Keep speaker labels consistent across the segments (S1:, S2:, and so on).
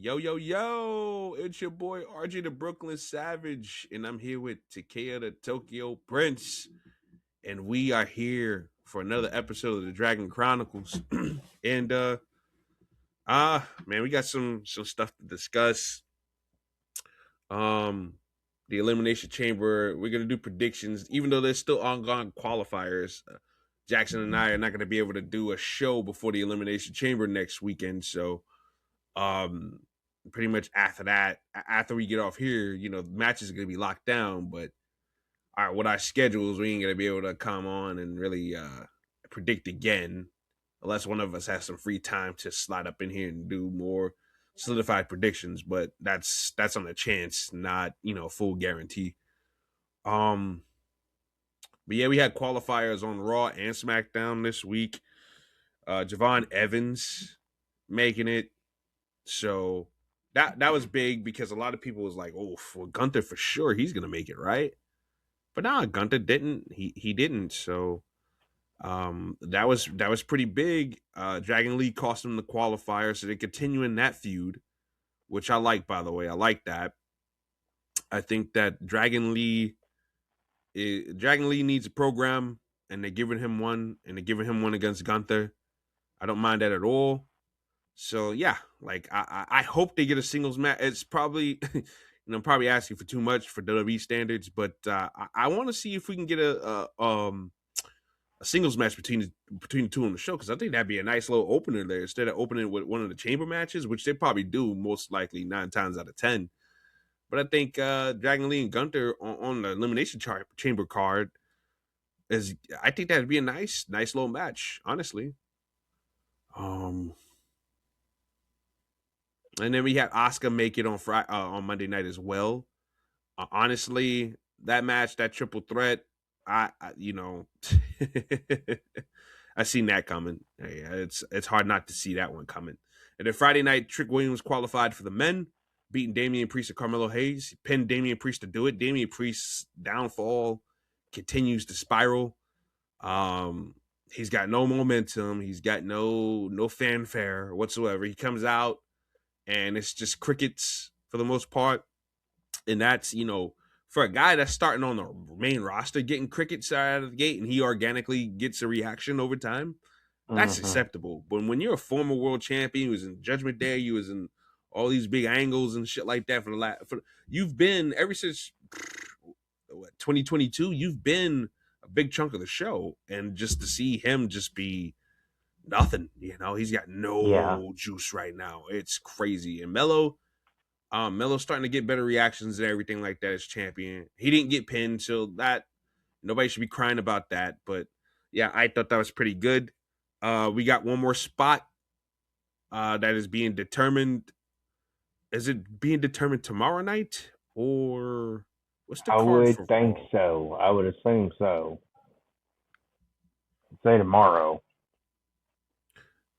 S1: Yo, yo, yo, it's your boy RJ the Brooklyn Savage, and I'm here with Thekla the Tokyo Prince, and we are here for another episode of the DRGN Chronicles. and man, we got some stuff to discuss. Um the Elimination Chamber, we're gonna do predictions, even though there's still ongoing qualifiers. Jackson and I are not gonna be able to do a show before the Elimination Chamber next weekend, so um pretty much after that, after we get off here, the matches are gonna be locked down. But all right, with our schedules, we ain't gonna be able to come on and really predict again, unless one of us has some free time to slide up in here and do more solidified predictions. But that's on a chance, not full guarantee. um but yeah, we had qualifiers on Raw and SmackDown this week. Javon Evans making it. So that was big because a lot of people was like, "Oh, for Gunther for sure, he's gonna make it, right?" But nah, Gunther didn't. He didn't. So that was pretty big. Dragon Lee cost him the qualifier, so they're continuing that feud, which I like. By the way, I like that. I think that Dragon Lee needs a program, and they're giving him one, against Gunther. I don't mind that at all. So yeah, like I hope they get a singles match. It's probably I'm probably asking for too much for WWE standards, but I want to see if we can get a singles match between the two on the show, because I think that'd be a nice little opener there instead of opening with one of the chamber matches, which they probably do most likely 9 times out of 10. But I think Dragon Lee and Gunther on the Elimination Chamber card I think that'd be a nice little match, honestly. Um, And then we had Oscar make it on Friday, on Monday night as well. Honestly, that match, that triple threat, I I seen that coming. Yeah, it's hard not to see that one coming. And then Friday night, Trick Williams qualified for the men, beating Damian Priest and Carmelo Hayes. He pinned Damian Priest to do it. Damian Priest's downfall continues to spiral. He's got no momentum. He's got no fanfare whatsoever. He comes out and it's just crickets for the most part. And that's, for a guy that's starting on the main roster, getting crickets out of the gate, and he organically gets a reaction over time, that's acceptable. But when you're a former world champion, you was in Judgment Day, you was in all these big angles and shit like that you've been ever since 2022, you've been a big chunk of the show, and just to see him just be nothing, he's got no juice right now. It's crazy. And Melo's starting to get better reactions and everything like that as champion. He didn't get pinned, so that nobody should be crying about that. But yeah, I thought that was pretty good. We got one more spot that is being determined. Is it being determined tomorrow night, or what's the
S2: I
S1: card
S2: would
S1: for
S2: think
S1: Raw?
S2: so. I would assume so. Say tomorrow.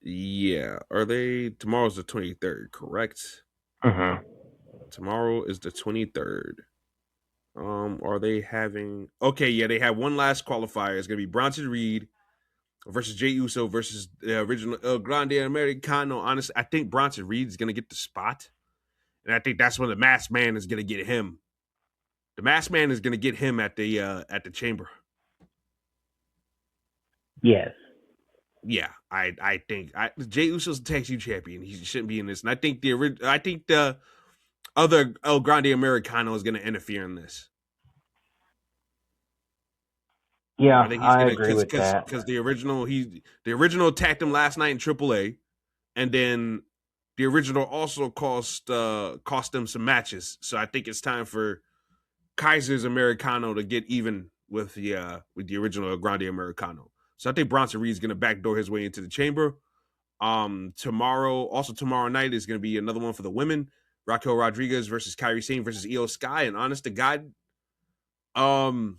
S1: Yeah, tomorrow's the 23rd, correct?
S2: Mm-hmm.
S1: Tomorrow is the 23rd. Are they having? Okay, yeah, they have one last qualifier. It's gonna be Bronson Reed versus Jey Uso versus the original El Grande Americano. Honestly, I think Bronson Reed is gonna get the spot, and I think that's when the Masked Man is gonna get him. The Masked Man is gonna get him at the Chamber.
S2: Yes.
S1: Yeah, I think Jey Uso's the tag team champion. He shouldn't be in this, and I think the other El Grande Americano is gonna interfere in this.
S2: Yeah,
S1: I think he's
S2: I
S1: gonna
S2: agree with that.
S1: because the original attacked him last night in AAA, and then the original also cost them some matches. So I think it's time for Kaiser's Americano to get even with the original Grande Americano. So I think Bronson Reed's gonna backdoor his way into the Chamber. Tomorrow night is gonna be another one for the women. Raquel Rodriguez versus Kairi Sane versus Io Sky. And honest to God, I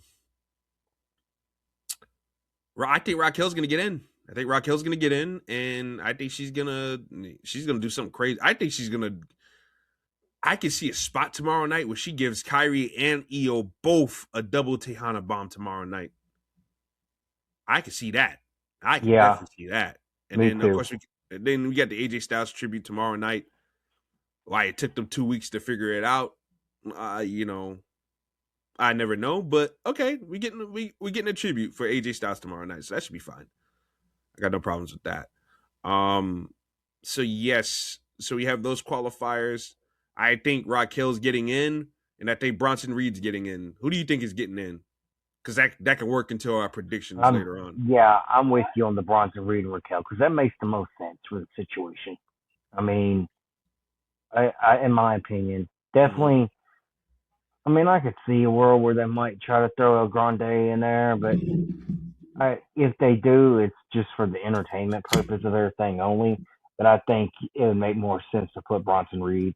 S1: think Raquel's gonna get in. And I think she's gonna do something crazy. I can see a spot tomorrow night where she gives Kairi and Io both a double Tejana bomb tomorrow night. I can see that. I can definitely see that. And
S2: me
S1: then
S2: too.
S1: of course we got the AJ Styles tribute tomorrow night. Why it took them 2 weeks to figure it out, you know, I never know. But okay, we getting a tribute for AJ Styles tomorrow night, so that should be fine. I got no problems with that. So yes, so we have those qualifiers. I think Raquel's getting in, and I think Bronson Reed's getting in. Who do you think is getting in? Because that can work into our predictions later on.
S2: I'm with you on the Bronson Reed and Raquel because that makes the most sense for the situation. I mean, in my opinion, definitely. I mean, I could see a world where they might try to throw El Grande in there, but if they do, it's just for the entertainment purpose of their thing only. But I think it would make more sense to put Bronson Reed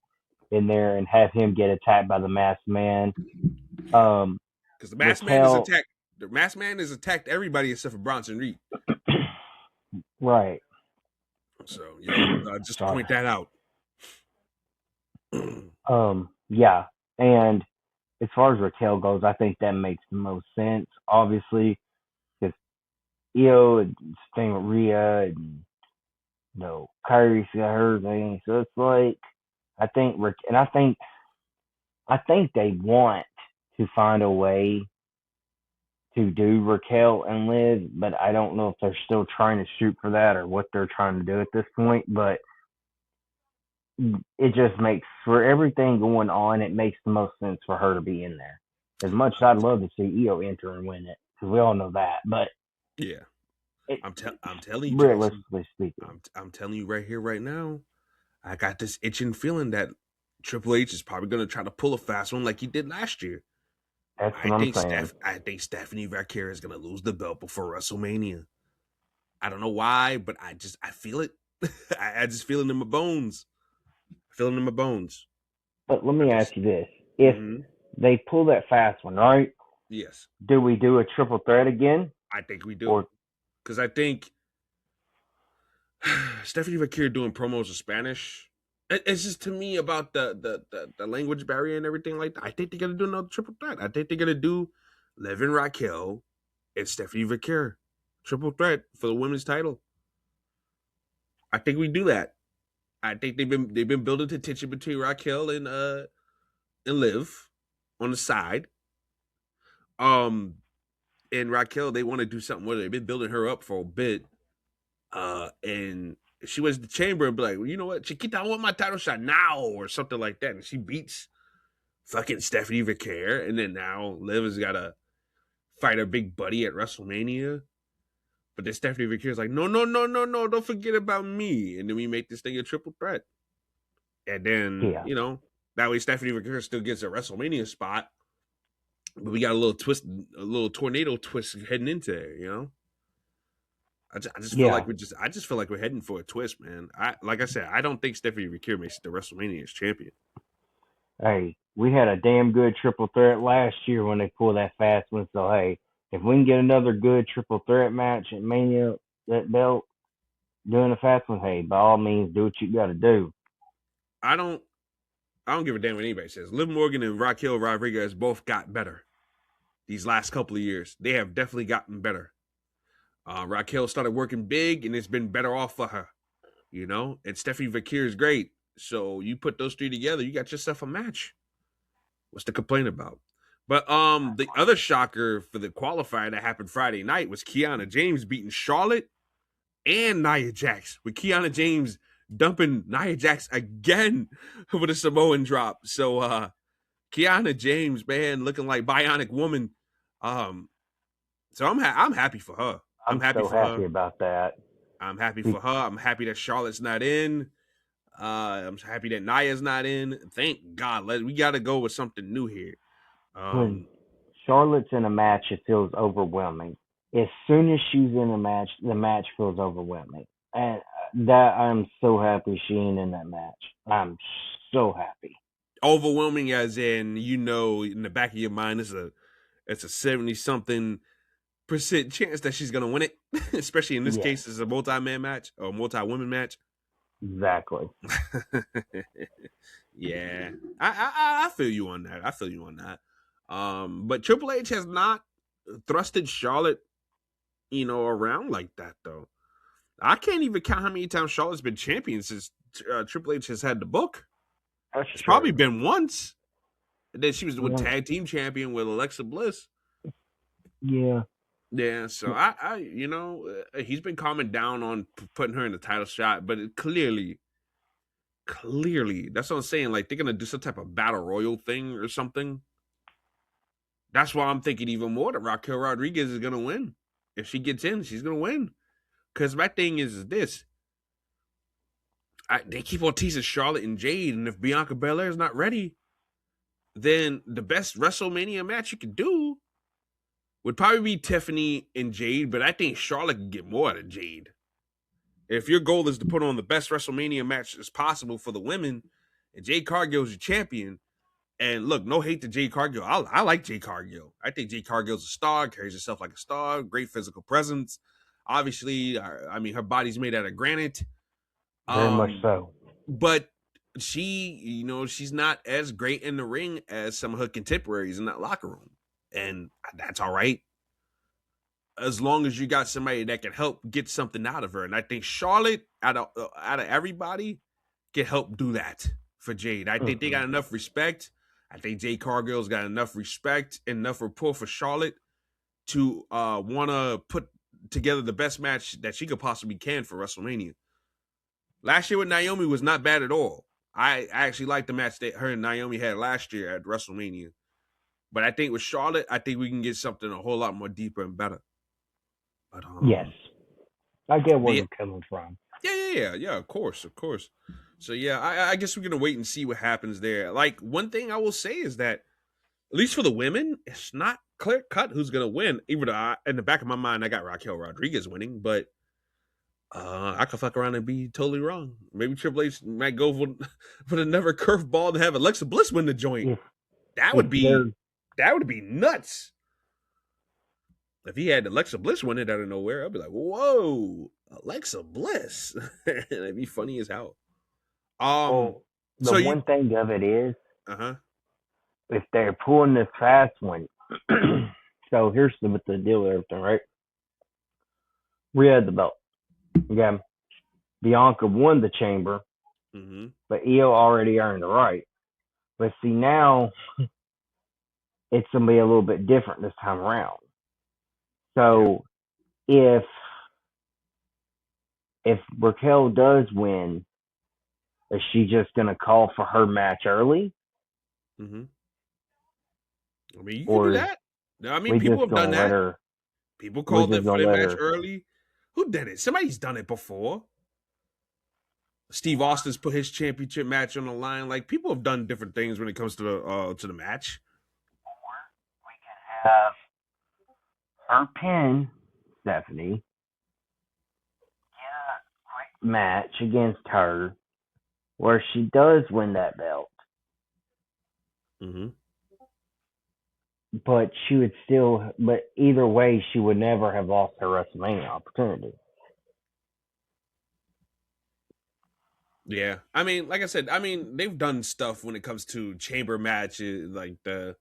S2: in there and have him get attacked by the Masked Man.
S1: Because the Masked Man is
S2: Raquel,
S1: attacked. The Masked Man has attacked everybody except for Bronson Reed.
S2: right.
S1: So just point that out.
S2: Yeah, and as far as Raquel goes, I think that makes the most sense. Obviously, because Io and thing with Rhea and Kyrie's got her thing, so it's like I think I think they want to find a way to do Raquel and Liv, but I don't know if they're still trying to shoot for that or what they're trying to do at this point. But it just makes, for everything going on, it makes the most sense for her to be in there. As much as I'd love to see Io enter and win it, because we all know that. But
S1: yeah, I'm telling you,
S2: realistically speaking,
S1: I'm telling you right here, right now, I got this itching feeling that Triple H is probably going to try to pull a fast one like he did last year.
S2: that's what I'm saying.
S1: I think Stephanie Vaquer is going to lose the belt before WrestleMania. I don't know why, but I feel it. I just feel it in my bones. Feeling in my bones.
S2: But let me ask you this: if they pull that fast one, right?
S1: Yes.
S2: Do we do a triple threat again?
S1: I think we do. Because I think Stephanie Vaquer doing promos in Spanish, it's just, to me, about the language barrier and everything like that. I think they're gonna do another triple threat. I think they're gonna do Liv and Raquel and Stephanie Vaquer triple threat for the women's title. I think we do that. I think they've been building the tension between Raquel and Liv on the side. And Raquel, they want to do something with her. They've been building her up for a bit. And she was the chamber and be like, well, you know what, Chiquita, I want my title shot now, or something like that. And she beats fucking Stephanie Vaquer, and then now Liv has got to fight her big buddy at WrestleMania. But then Stephanie Vaquer is like, no, don't forget about me. And then we make this thing a triple threat. And then, that way Stephanie Vaquer still gets a WrestleMania spot. But we got a little tornado twist heading into there, I just feel like we're heading for a twist, man. Like I said, I don't think Stephanie Vaquer makes it to WrestleMania as champion.
S2: Hey, we had a damn good triple threat last year when they pulled that fast one. So hey, if we can get another good triple threat match at Mania, that belt doing a fast one, hey, by all means, do what you got to do.
S1: I don't give a damn what anybody says. Liv Morgan and Raquel Rodriguez both got better these last couple of years. They have definitely gotten better. Raquel started working big, and it's been better off for her, and Stephanie Vaquer is great. So you put those three together, you got yourself a match. What's to complain about? But the other shocker for the qualifier that happened Friday night was Kiana James beating Charlotte and Nia Jax, with Kiana James dumping Nia Jax again with a Samoan drop. So Kiana James, man, looking like Bionic Woman. So I'm happy for her.
S2: I'm happy about that.
S1: I'm happy for her. I'm happy that Charlotte's not in. I'm happy that Nia's not in. Thank God. We got to go with something new here.
S2: When Charlotte's in a match, it feels overwhelming. As soon as she's in a match, the match feels overwhelming. And that I'm so happy she ain't in that match. I'm so happy.
S1: Overwhelming as in, in the back of your mind, it's a 70-something% chance that she's going to win it, especially in this case, it's a multi-man match or multi-women match.
S2: Exactly.
S1: Yeah. I feel you on that. But Triple H has not thrusted Charlotte, around like that, though. I can't even count how many times Charlotte's been champion since Triple H has had the book.
S2: That's
S1: It's probably
S2: true.
S1: been once. And then she was the
S2: Yeah.
S1: tag team champion with Alexa Bliss.
S2: Yeah.
S1: Yeah, so he's been calming down on putting her in the title shot, but clearly, that's what I'm saying. Like they're gonna do some type of battle royal thing or something. That's why I'm thinking even more that Raquel Rodriguez is gonna win. If she gets in, she's gonna win. Because my thing is this: they keep on teasing Charlotte and Jade, and if Bianca Belair is not ready, then the best WrestleMania match you could do would probably be Tiffany and Jade. But I think Charlotte can get more out of Jade. If your goal is to put on the best WrestleMania match as possible for the women, and Jade Cargill's your champion, and look, no hate to Jade Cargill. I like Jade Cargill. I think Jade Cargill's a star, carries herself like a star, great physical presence. Obviously, her body's made out of granite.
S2: Very much so.
S1: But she's not as great in the ring as some of her contemporaries in that locker room. And that's all right. As long as you got somebody that can help get something out of her. And I think Charlotte, out of everybody, can help do that for Jade. I think they got enough respect. I think Jade Cargill's got enough respect, enough rapport for Charlotte to want to put together the best match that she could possibly can for WrestleMania. Last year with Naomi was not bad at all. I actually liked the match that her and Naomi had last year at WrestleMania. But I think with Charlotte, I think we can get something a whole lot more deeper and better. But
S2: Yes. I get where you're coming from.
S1: Yeah. Of course. So yeah, I guess we're gonna wait and see what happens there. Like one thing I will say is that at least for the women, it's not clear cut who's gonna win. Even though in the back of my mind, I got Raquel Rodriguez winning, but I could fuck around and be totally wrong. Maybe Triple H might go with another curveball to have Alexa Bliss win the joint. That would be nuts. If he had Alexa Bliss win it out of nowhere, I'd be like, "Whoa, Alexa Bliss!" That'd be funny as hell.
S2: The one thing of it is,
S1: uh-huh,
S2: if they're pulling this fast one, so here's the deal with everything, right? Rhea had the belt. Okay, Bianca won the chamber, but Io already earned the right. But see now, it's gonna be a little bit different this time around. So if Raquel does win, is she just gonna call for her match early?
S1: I mean, you can do that. I mean, people have done that. People called it for their match early. Who did it? Somebody's done it before. Steve Austin's put his championship match on the line. Like people have done different things when it comes to the match.
S2: We can have her pin Stephanie, get a quick match against her where she does win that belt. But she would still, but either way, she would never have lost her WrestleMania opportunity.
S1: Yeah, I mean, like I said, they've done stuff when it comes to chamber matches, like the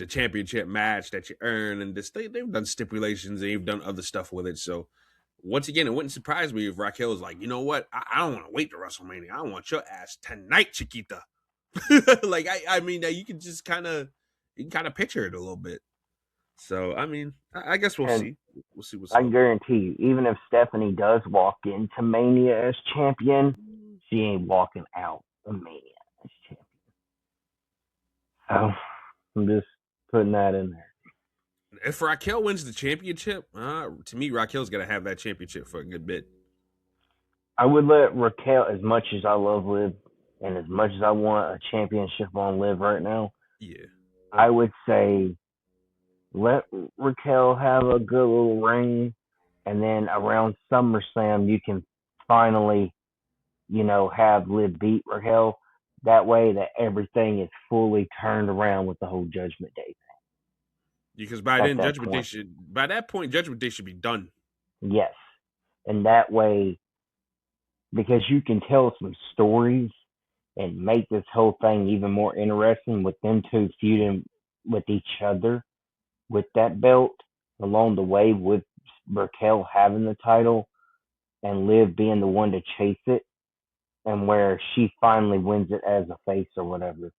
S1: championship match that you earn, and this they've done stipulations and they've done other stuff with it. So once again, it wouldn't surprise me if Raquel was like, you know what, I don't want to wait to WrestleMania. I want your ass tonight, Chiquita. Like I mean, you can just kind of picture it a little bit. So I mean, I guess we'll see. We'll see what's.
S2: I can guarantee you, even if Stephanie does walk into Mania as champion, she ain't walking out of Mania as champion. So I'm just putting that in there.
S1: If Raquel wins the championship, to me, Raquel's got to have that championship for a good bit.
S2: I would let Raquel, as much as I love Liv, and as much as I want a championship on Liv right now, I would say let Raquel have a good little reign, and then around SummerSlam you can finally, have Liv beat Raquel. That way, that everything is fully turned around with the whole Judgment Day thing.
S1: Because by that point, Judgment Day should be done.
S2: Yes, and that way, because you can tell some stories and make this whole thing even more interesting with them two feuding with each other with that belt along the way, with Raquel having the title and Liv being the one to chase it. and where she finally wins it as a face or whatever.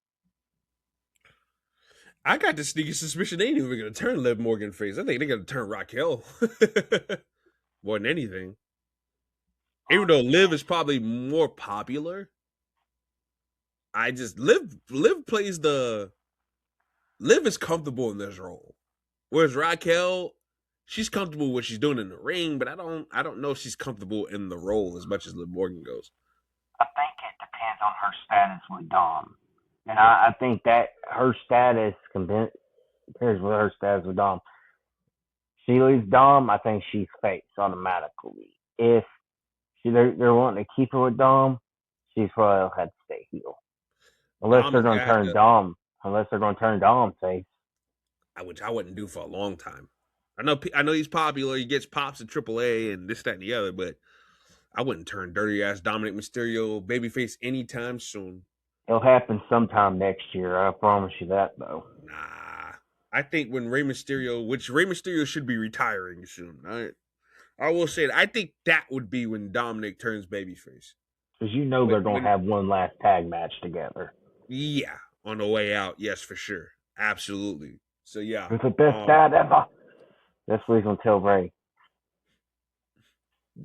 S1: I got this sneaky suspicion they ain't even going to turn Liv Morgan face. I think they're going to turn Raquel more than anything. Even though Liv is probably more popular, I just Liv plays the Liv is comfortable in this role, whereas Raquel, she's comfortable with what she's doing in the ring, but I don't know if she's comfortable in the role as much as Liv Morgan goes.
S2: I think it depends on her status with Dom, and I think that her status compares with her status with Dom. She leaves Dom, I think she's face automatically. If they're wanting to keep her with Dom, she's probably had to stay heel. Unless they're going to turn Dom face.
S1: Which I wouldn't do for a long time. I know he's popular. He gets pops at AAA and this, that, and the other, but I wouldn't turn dirty ass Dominic Mysterio babyface anytime soon.
S2: It'll happen sometime next year. I promise you that, though.
S1: Nah, I think when Rey Mysterio should be retiring soon. I will say that I think that would be when Dominic turns babyface.
S2: Because they're going to have one last tag match together.
S1: Yeah, on the way out, yes, for sure, absolutely. So yeah,
S2: it's the best dad ever. That's what he's gonna tell Ray.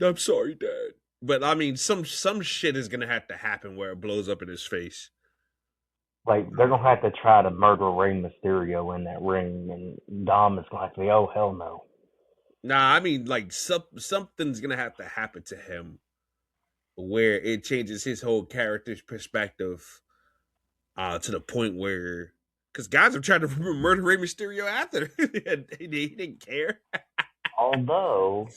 S1: I'm sorry, Dad, but I mean, some shit is gonna have to happen where it blows up in his face.
S2: Like they're gonna have to try to murder Rey Mysterio in that ring, and Dom is gonna have to be, oh hell no.
S1: Nah, I mean, like something's gonna have to happen to him where it changes his whole character's perspective to the point where, because guys are trying to murder Rey Mysterio after he didn't care.
S2: Although,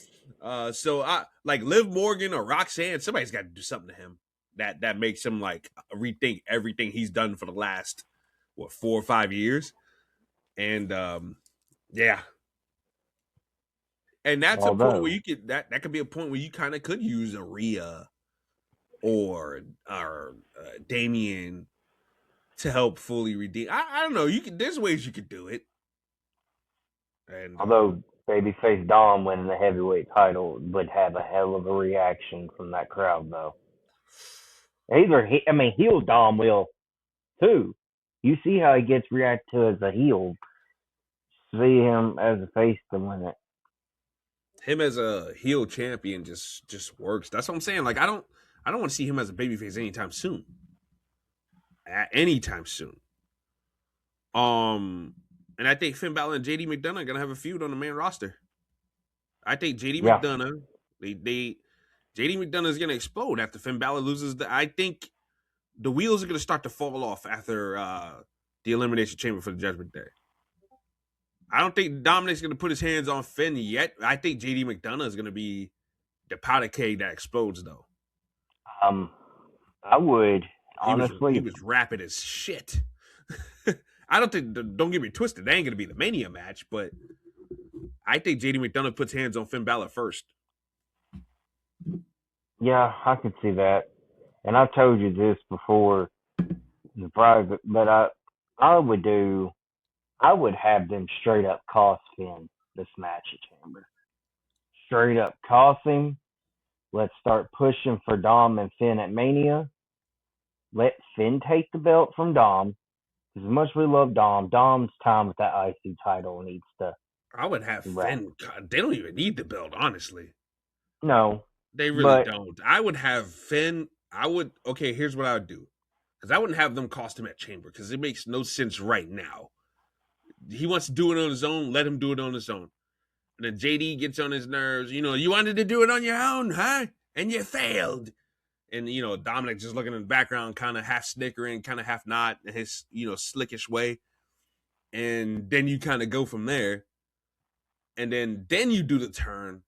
S1: like Liv Morgan or Roxanne, somebody's got to do something to him that makes him like rethink everything he's done for the last 4 or 5 years, and yeah. And that's a point where you could that could be a point where you kind of could use a Rhea or Damien to help fully redeem. I don't know. There's ways you could do it. And
S2: although babyface Dom winning the heavyweight title would have a hell of a reaction from that crowd, though. Heel Dom will too. You see how he gets reacted to as a heel. See him as a face to win it.
S1: Him as a heel champion just works. That's what I'm saying. Like I don't want to see him as a babyface anytime soon. Anytime soon. And I think Finn Balor and JD McDonough are gonna have a feud on the main roster. I think JD McDonough, JD McDonough is gonna explode after Finn Balor loses. I think the wheels are gonna start to fall off after the Elimination Chamber for the Judgment Day. I don't think Dominic's gonna put his hands on Finn yet. I think JD McDonough is gonna be the powder keg that explodes, though.
S2: I would honestly.
S1: He was rapid as shit. I don't think. Don't get me twisted. That ain't gonna be the Mania match, but I think JD McDonough puts hands on Finn Balor first.
S2: Yeah, I could see that, and I've told you this before in private, but I would have them straight up cost Finn this match at Chamber. Straight up cost him. Let's start pushing for Dom and Finn at Mania. Let Finn take the belt from Dom. As much as we love Dom, Dom's time with that IC title needs to.
S1: I would have Finn. God, they don't even need the belt, honestly.
S2: No.
S1: They really don't. I would have Finn. Okay, here's what I would do. Because I wouldn't have them cost him at Chamber, because it makes no sense right now. He wants to do it on his own, let him do it on his own. And then JD gets on his nerves. You wanted to do it on your own, huh? And you failed. And, Dominic just looking in the background, kind of half snickering, kind of half not, in his, slickish way. And then you kind of go from there. And then you do the turn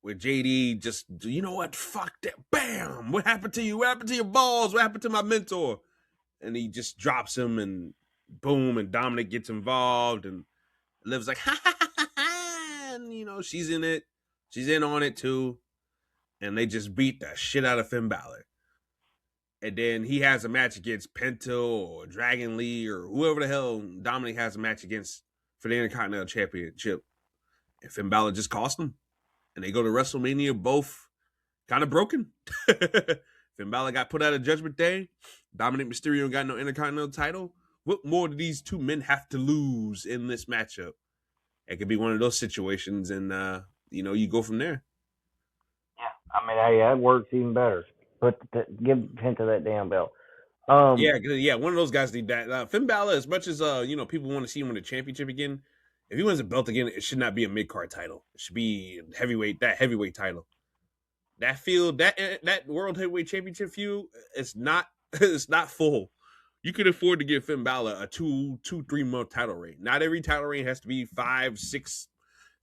S1: where JD just, you know what? Fuck that. Bam! What happened to you? What happened to your balls? What happened to my mentor? And he just drops him, and boom, and Dominic gets involved, and Liv's like, ha ha ha ha ha! And, she's in it. She's in on it, too. And they just beat the shit out of Finn Balor. And then he has a match against Penta or Dragon Lee or whoever the hell Dominic has a match against for the Intercontinental Championship. And Finn Balor just cost him. And they go to WrestleMania both kind of broken. Finn Balor got put out of Judgment Day. Dominic Mysterio got no Intercontinental title. What more do these two men have to lose in this matchup? It could be one of those situations, and you go from there.
S2: Yeah, I mean, hey, that works even better. Give Penta that damn belt.
S1: Yeah, one of those guys need that. Finn Balor, as much as people want to see him win the championship again, if he wins a belt again, it should not be a mid card title. It should be heavyweight title. That field, that world heavyweight championship feud, it's not it's not full. You could afford to give Finn Balor a 3 month title reign. Not every title reign has to be 5, 6,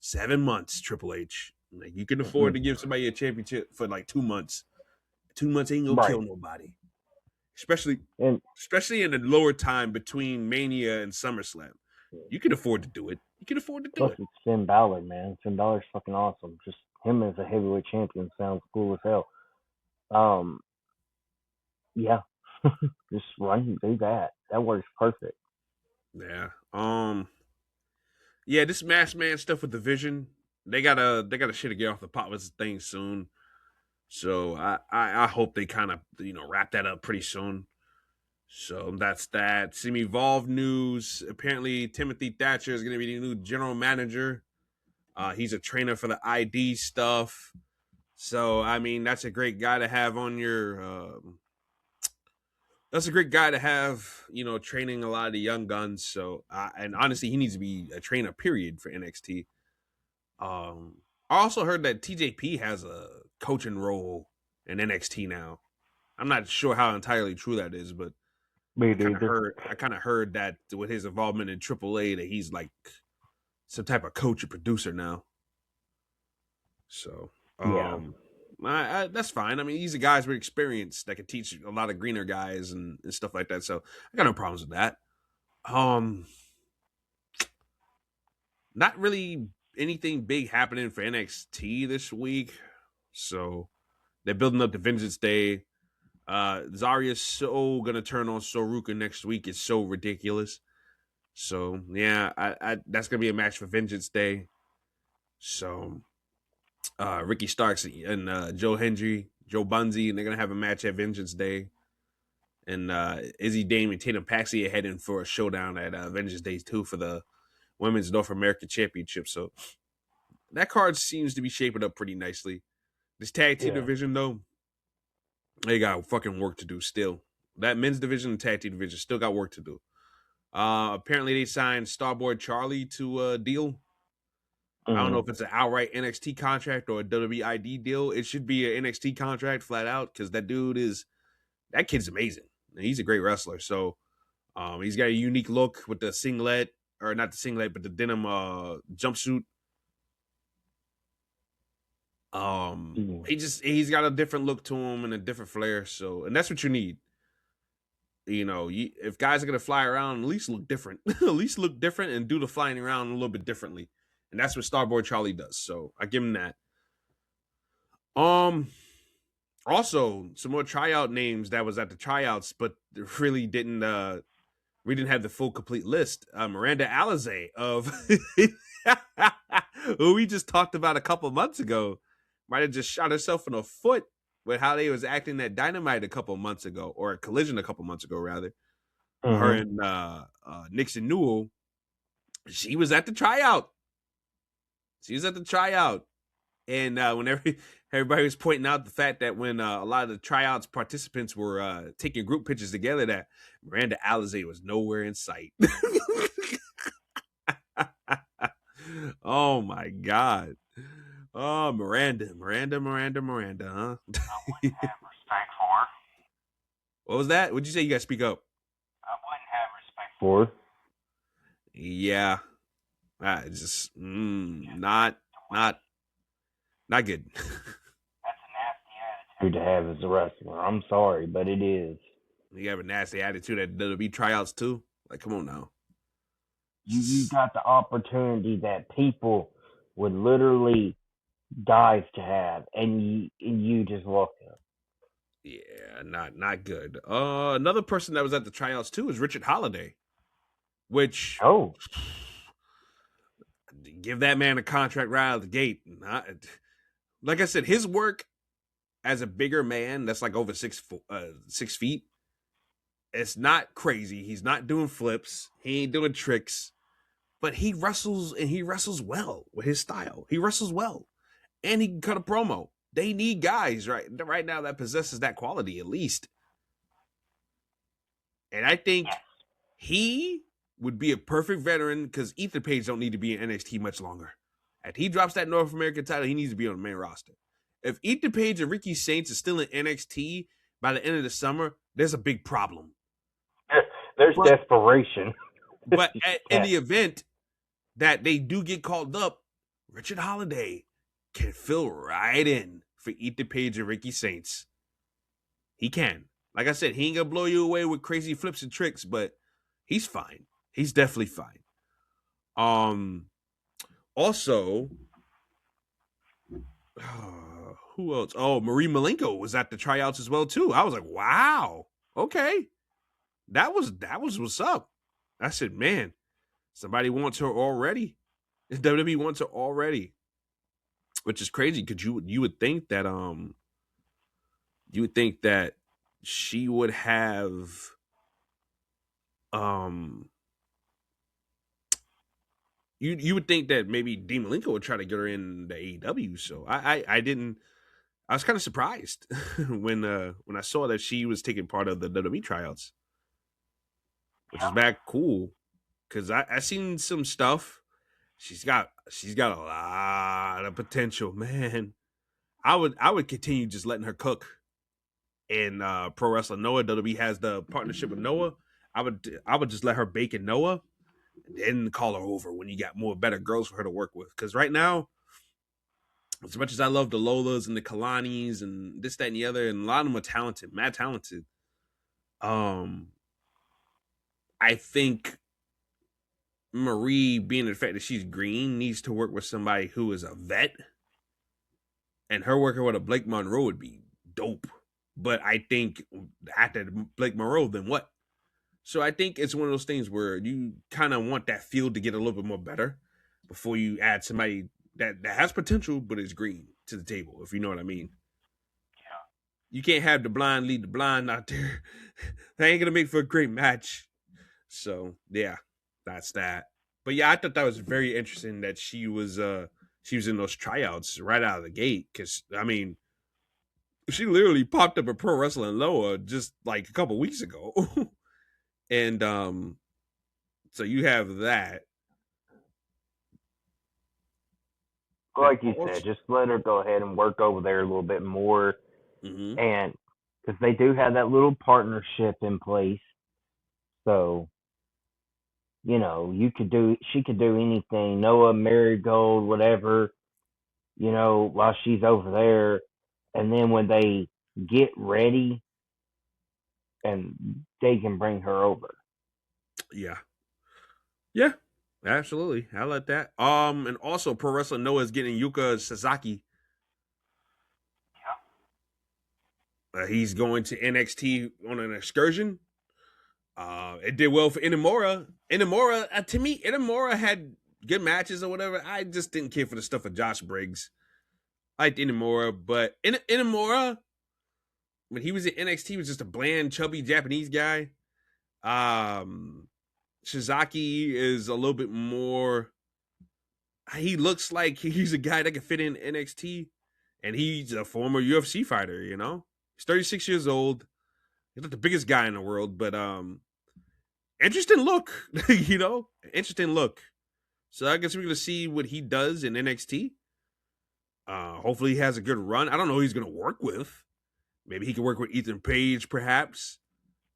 S1: 7 months. Triple H, like, you can afford to give somebody a championship for like 2 months. 2 months ain't gonna kill nobody, especially in the lower time between Mania and SummerSlam. You can afford to do it.
S2: Plus, it's Finn Balor, man. Finn Balor's fucking awesome. Just him as a heavyweight champion sounds cool as hell. Yeah, just do that. That works perfect.
S1: Yeah. Yeah, this Masked Man stuff with the Vision, they gotta shit to get off the pot with this thing soon. So I hope they kind of wrap that up pretty soon. So that's that. Some Evolve news. Apparently, Timothy Thatcher is going to be the new general manager. He's a trainer for the ID stuff. So I mean, that's a great guy to have on your. That's a great guy to have, training a lot of the young guns. So, and honestly, he needs to be a trainer, period, for NXT. I also heard that TJP has a coaching role in NXT now. I'm not sure how entirely true that is, but I kind of heard that with his involvement in AAA that he's like some type of coach or producer now. So, that's fine. I mean, these are guys with experience that can teach a lot of greener guys and stuff like that. So I got no problems with that. Not really anything big happening for NXT this week. So they're building up the Vengeance Day. Zarya's so gonna turn on Soruka next week. It's so ridiculous. So yeah, I that's gonna be a match for Vengeance Day. So Ricky Starks and Joe Bunzi, and they're gonna have a match at Vengeance Day. And Izzy Dame and Tatum Paxley are heading for a showdown at Vengeance Day 2 for the Women's North American Championship. So that card seems to be shaping up pretty nicely. This tag team division, though, they got fucking work to do still. That men's division and tag team division still got work to do. Apparently, they signed Starboy Charlie to a deal. I don't know if it's an outright NXT contract or a WWID deal. It should be an NXT contract flat out because that kid's amazing. He's a great wrestler. So he's got a unique look with the singlet, or not the singlet, but the denim jumpsuit. He's got a different look to him and a different flair. So, and that's what you need. If guys are gonna fly around, at least look different. At least look different and do the flying around a little bit differently. And that's what Starboy Charlie does. So I give him that. Also, some more tryout names that was at the tryouts, but really didn't. We didn't have the full complete list. Miranda Alizé of who we just talked about a couple months ago, might have just shot herself in the foot with how they was acting at Dynamite a couple months ago, or at Collision a couple months ago, rather. Her and Nixon Newell, she was at the tryout. And whenever everybody was pointing out the fact that when a lot of the tryouts participants were taking group pictures together, that Miranda Alizé was nowhere in sight. Oh my God. Oh, Miranda, huh?
S2: I wouldn't have respect for her.
S1: What was that? What'd you say? You gotta speak up.
S2: I wouldn't have respect for her.
S1: Yeah. Just not good.
S2: That's a nasty attitude to have as a wrestler. I'm sorry, but it is.
S1: You have a nasty attitude at WWE tryouts too? Like, come on now.
S2: You got the opportunity that people would literally dive to have, and you just walk up.
S1: Yeah, not good. Another person that was at the tryouts too is Richard Holiday, which give that man a contract right out of the gate. Like I said, his work as a bigger man that's like over 6 feet. It's not crazy. He's not doing flips. He ain't doing tricks. But he wrestles, and he wrestles well with his style. He wrestles well, and he can cut a promo. They need guys right now that possesses that quality at least. And I think he would be a perfect veteran because Ethan Page don't need to be in NXT much longer. If he drops that North American title, he needs to be on the main roster. If Ethan Page and Ricky Saints are still in NXT by the end of the summer, there's a big problem.
S2: There's desperation.
S1: But in the event that they do get called up, Richard Holiday can fill right in for Ethan Page and Ricky Saints. He can. Like I said, he ain't gonna blow you away with crazy flips and tricks, but he's fine. He's definitely fine. Also, who else? Oh, Marie Malenko was at the tryouts as well too. I was like, wow, okay, that was what's up. I said, man, somebody wants her already. WWE wants her already, which is crazy because you would think that she would have you would think that maybe Dean Malenko would try to get her in the AEW. So I didn't. I was kind of surprised when I saw that she was taking part of the WWE tryouts, which is back cool because I seen some stuff. She's got a lot of potential, man. I would continue just letting her cook in Pro Wrestling Noah. WWE has the partnership with Noah. I would just let her bake in Noah, and then call her over when you got better girls for her to work with. Because right now, as much as I love the Lolas and the Kalanis and this, that, and the other, and a lot of them are talented, mad talented. I think Marie, being the fact that she's green, needs to work with somebody who is a vet. And her working with a Blake Monroe would be dope. But I think after Blake Monroe, then what? So I think it's one of those things where you kind of want that field to get a little bit more better before you add somebody that has potential but is green to the table, if you know what I mean.
S2: Yeah.
S1: You can't have the blind lead the blind out there. That ain't going to make for a great match. So, yeah, that's that. But yeah, I thought that was very interesting that she was in those tryouts right out of the gate. Because, I mean, she literally popped up at Pro Wrestling Noah just like a couple weeks ago. And so you have that.
S2: Like you said, just let her go ahead and work over there a little bit more.
S1: Mm-hmm.
S2: And because they do have that little partnership in place. So, she could do anything. Noah, Marigold, whatever, while she's over there. And then when they get ready, and they can bring her over.
S1: Yeah. Yeah, absolutely. I like that. And also Pro Wrestling Noah is getting Yuka Sasaki.
S2: Yeah.
S1: He's going to NXT on an excursion. It did well for Inamura. To me, Inamura had good matches or whatever. I just didn't care for the stuff with Josh Briggs. I liked Inamura, but Inamura, when he was in NXT, he was just a bland, chubby Japanese guy. Shizaki is a little bit more. He looks like he's a guy that can fit in NXT, and he's a former UFC fighter. He's 36 years old. He's not the biggest guy in the world, but interesting look. Interesting look. So I guess we're gonna see what he does in NXT. Hopefully he has a good run. I don't know who he's gonna work with. Maybe he can work with Ethan Page, perhaps.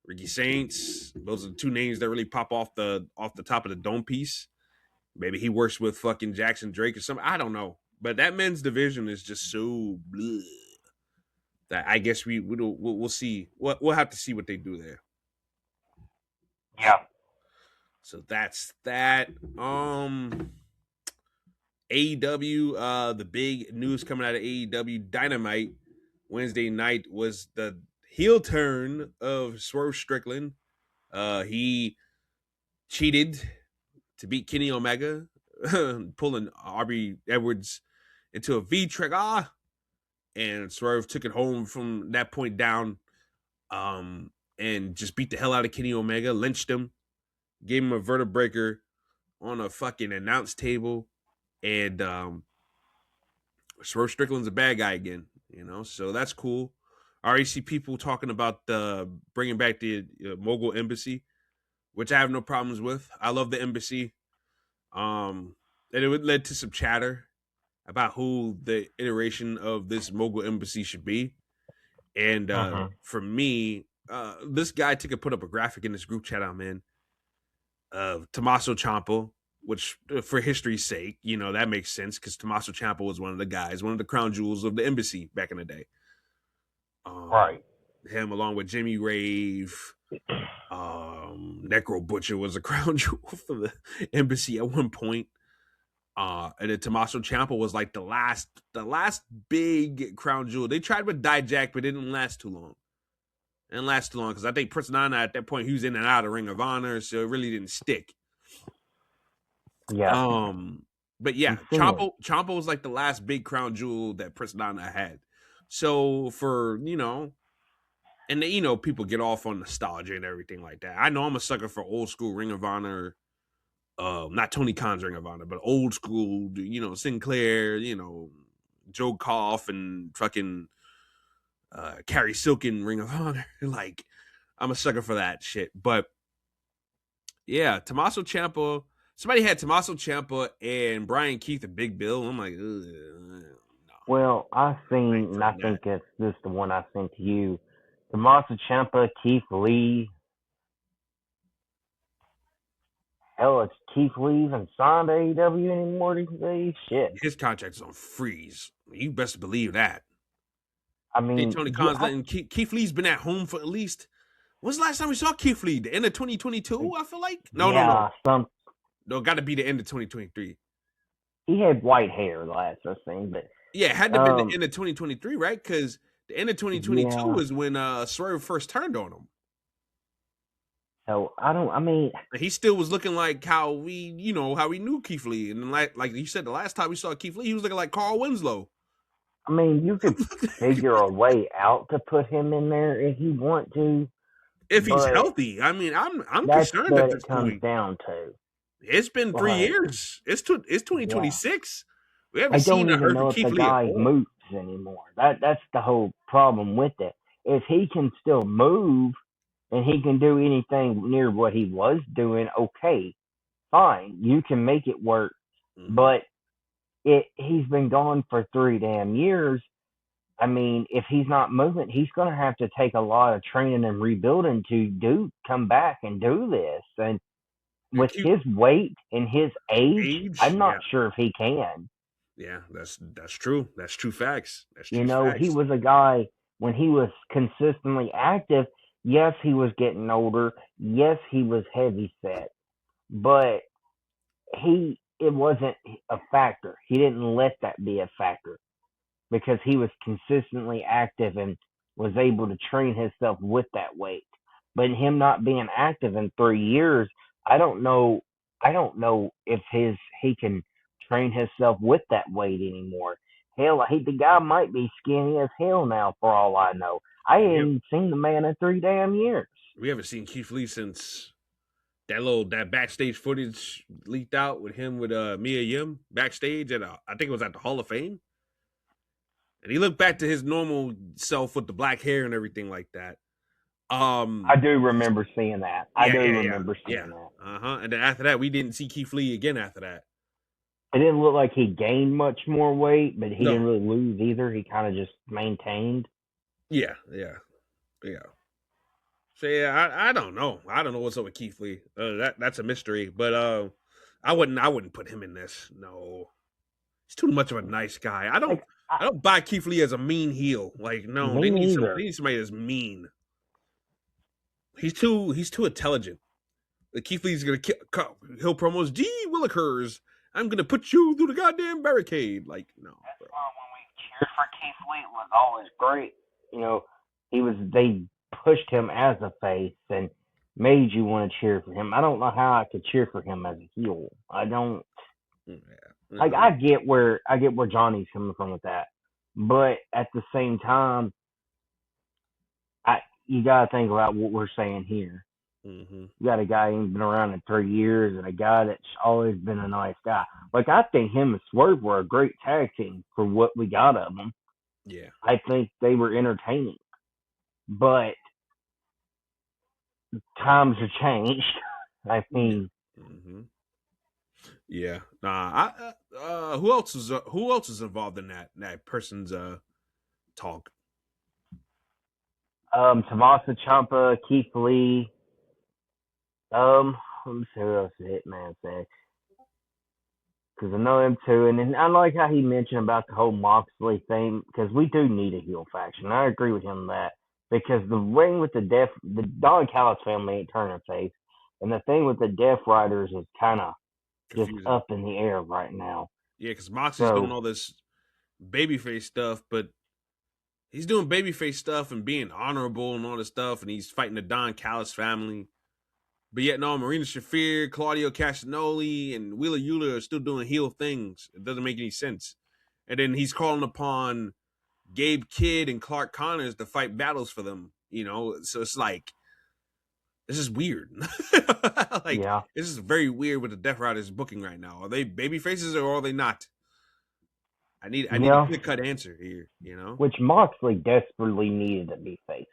S1: Ricky Saints. Those are the two names that really pop off the top of the dome piece. Maybe he works with fucking Jackson Drake or something. I don't know. But that men's division is just so bleh, that I guess we'll see. We'll have to see what they do there.
S2: Yeah.
S1: So that's that. AEW, the big news coming out of AEW Dynamite Wednesday night was the heel turn of Swerve Strickland. He cheated to beat Kenny Omega, pulling Aubrey Edwards into a V-trigger. and Swerve took it home from that point down, and just beat the hell out of Kenny Omega, lynched him, gave him a vertebreaker on a fucking announce table, and Swerve Strickland's a bad guy again, so that's cool. I already see people talking about bringing back the Mogul Embassy, which I have no problems with. I love the embassy. And it would led to some chatter about who the iteration of this Mogul Embassy should be. And for me, this guy put up a graphic in this group chat I'm in of Tommaso Ciampa, which for history's sake, that makes sense because Tommaso Ciampa was one of the guys, one of the crown jewels of the embassy back in the day.
S2: Right.
S1: Him along with Jimmy Rave, Necro Butcher was a crown jewel for the embassy at one point. And then Tommaso Ciampa was like the last big crown jewel. They tried with Dijak, but it didn't last too long. It didn't last too long because I think Prince Nana at that point he was in and out of Ring of Honor, so it really didn't stick.
S2: Yeah.
S1: But yeah, Ciampa was like the last big crown jewel that Prince Nana had. So for and people get off on nostalgia and everything like that. I know I'm a sucker for old school Ring of Honor. Not Tony Khan's Ring of Honor, but old school, Sinclair, Joe Koff and fucking Carrie Silken Ring of Honor. Like, I'm a sucker for that shit. But yeah, Tommaso Ciampa. Somebody had Tommaso Ciampa and Brian Keith and Big Bill. I'm like, no.
S2: Well, I think it's just the one I sent to you. Tommaso Ciampa, Keith Lee. Hell, it's Keith Lee even signed AEW anymore these days? Shit.
S1: His contract's on freeze. You best believe that.
S2: I mean,
S1: Tony Khan's letting Keith Lee's been at home for at least. When's the last time we saw Keith Lee? The end of 2022, I feel like? No. No, got to be the end of 2023.
S2: He had white hair last I seen, but
S1: yeah, it had to be the end of 2023, right? Because the end of 2022 was when Swerve first turned on him.
S2: So
S1: he still was looking like how we knew Keith Lee, and like you said, the last time we saw Keith Lee, he was looking like Carl Winslow.
S2: I mean, you could figure a way out to put him in there if you want to.
S1: If he's healthy, I mean, I'm concerned at this point.
S2: Comes down to.
S1: It's been 3 years. It's 2026. Yeah. We haven't seen or heard from Keith Lee.
S2: I don't even know if the guy moves anymore. That's the whole problem with it. If he can still move and he can do anything near what he was doing, okay, fine, you can make it work. Mm-hmm. But he's been gone for 3 damn years. I mean, if he's not moving, he's going to have to take a lot of training and rebuilding to come back and do this. And with his weight and his age, I'm not sure if he can.
S1: Yeah, that's true. That's true facts. That's true
S2: facts. He was a guy when he was consistently active. Yes, he was getting older. Yes, he was heavy set, but it wasn't a factor. He didn't let that be a factor because he was consistently active and was able to train himself with that weight. But him not being active in 3 years, I don't know if he can train himself with that weight anymore. Hell, the guy might be skinny as hell now for all I know. I haven't seen the man in 3 damn years.
S1: We haven't seen Keith Lee since that backstage footage leaked out with him with Mia Yim backstage at I think it was at the Hall of Fame. And he looked back to his normal self with the black hair and everything like that.
S2: I do remember seeing that. I remember seeing that.
S1: And then after that, we didn't see Keith Lee again after that.
S2: It didn't look like he gained much more weight, but he didn't really lose either. He kind of just maintained.
S1: Yeah. So yeah, I don't know. I don't know what's up with Keith Lee. That's a mystery. But I wouldn't put him in this. No, he's too much of a nice guy. I don't buy Keith Lee as a mean heel. Like, no, they need somebody that's mean. He's too intelligent. Keith Lee's gonna he'll promos. Gee Willikers, I'm gonna put you through the goddamn barricade. Like, no.
S2: That's why when we cheered for Keith Lee, it was always great. They pushed him as a face and made you want to cheer for him. I don't know how I could cheer for him as a heel. I don't. Yeah. Like, I get where Johnny's coming from with that, But at the same time, you gotta think about what we're saying here.
S1: Mm-hmm.
S2: You got a guy who's been around in 3 years and a guy that's always been a nice guy. Like, I think him and Swerve were a great tag team for what we got of them.
S1: Yeah.
S2: I think they were entertaining. But times have changed. I mean,
S1: Mm-hmm. Yeah. Nah. Who else is involved in that person's talk?
S2: Tommaso Ciampa, Keith Lee. Let me see who else the Hitman said. Because I know him too, and then I like how he mentioned about the whole Moxley thing. Because we do need a heel faction. I agree with him on that. Because the ring with the Don Callis family ain't turning face, and the thing with the Death Riders is kind of just
S1: Confusing.
S2: up in the air right now.
S1: Yeah, because Moxley's doing all this babyface stuff, but he's doing babyface stuff and being honorable and all this stuff, and he's fighting the Don Callis family. But yet, no, Marina Shafir, Claudio Castagnoli, and Wheeler Yuler are still doing heel things. It doesn't make any sense. And then he's calling upon Gabe Kidd and Clark Connors to fight battles for them. So it's like, this is weird.
S2: Yeah.
S1: This is very weird with the Death Riders booking right now. Are they baby faces or are they not? I need a clear-cut answer here.
S2: Which Moxley desperately needed to be face.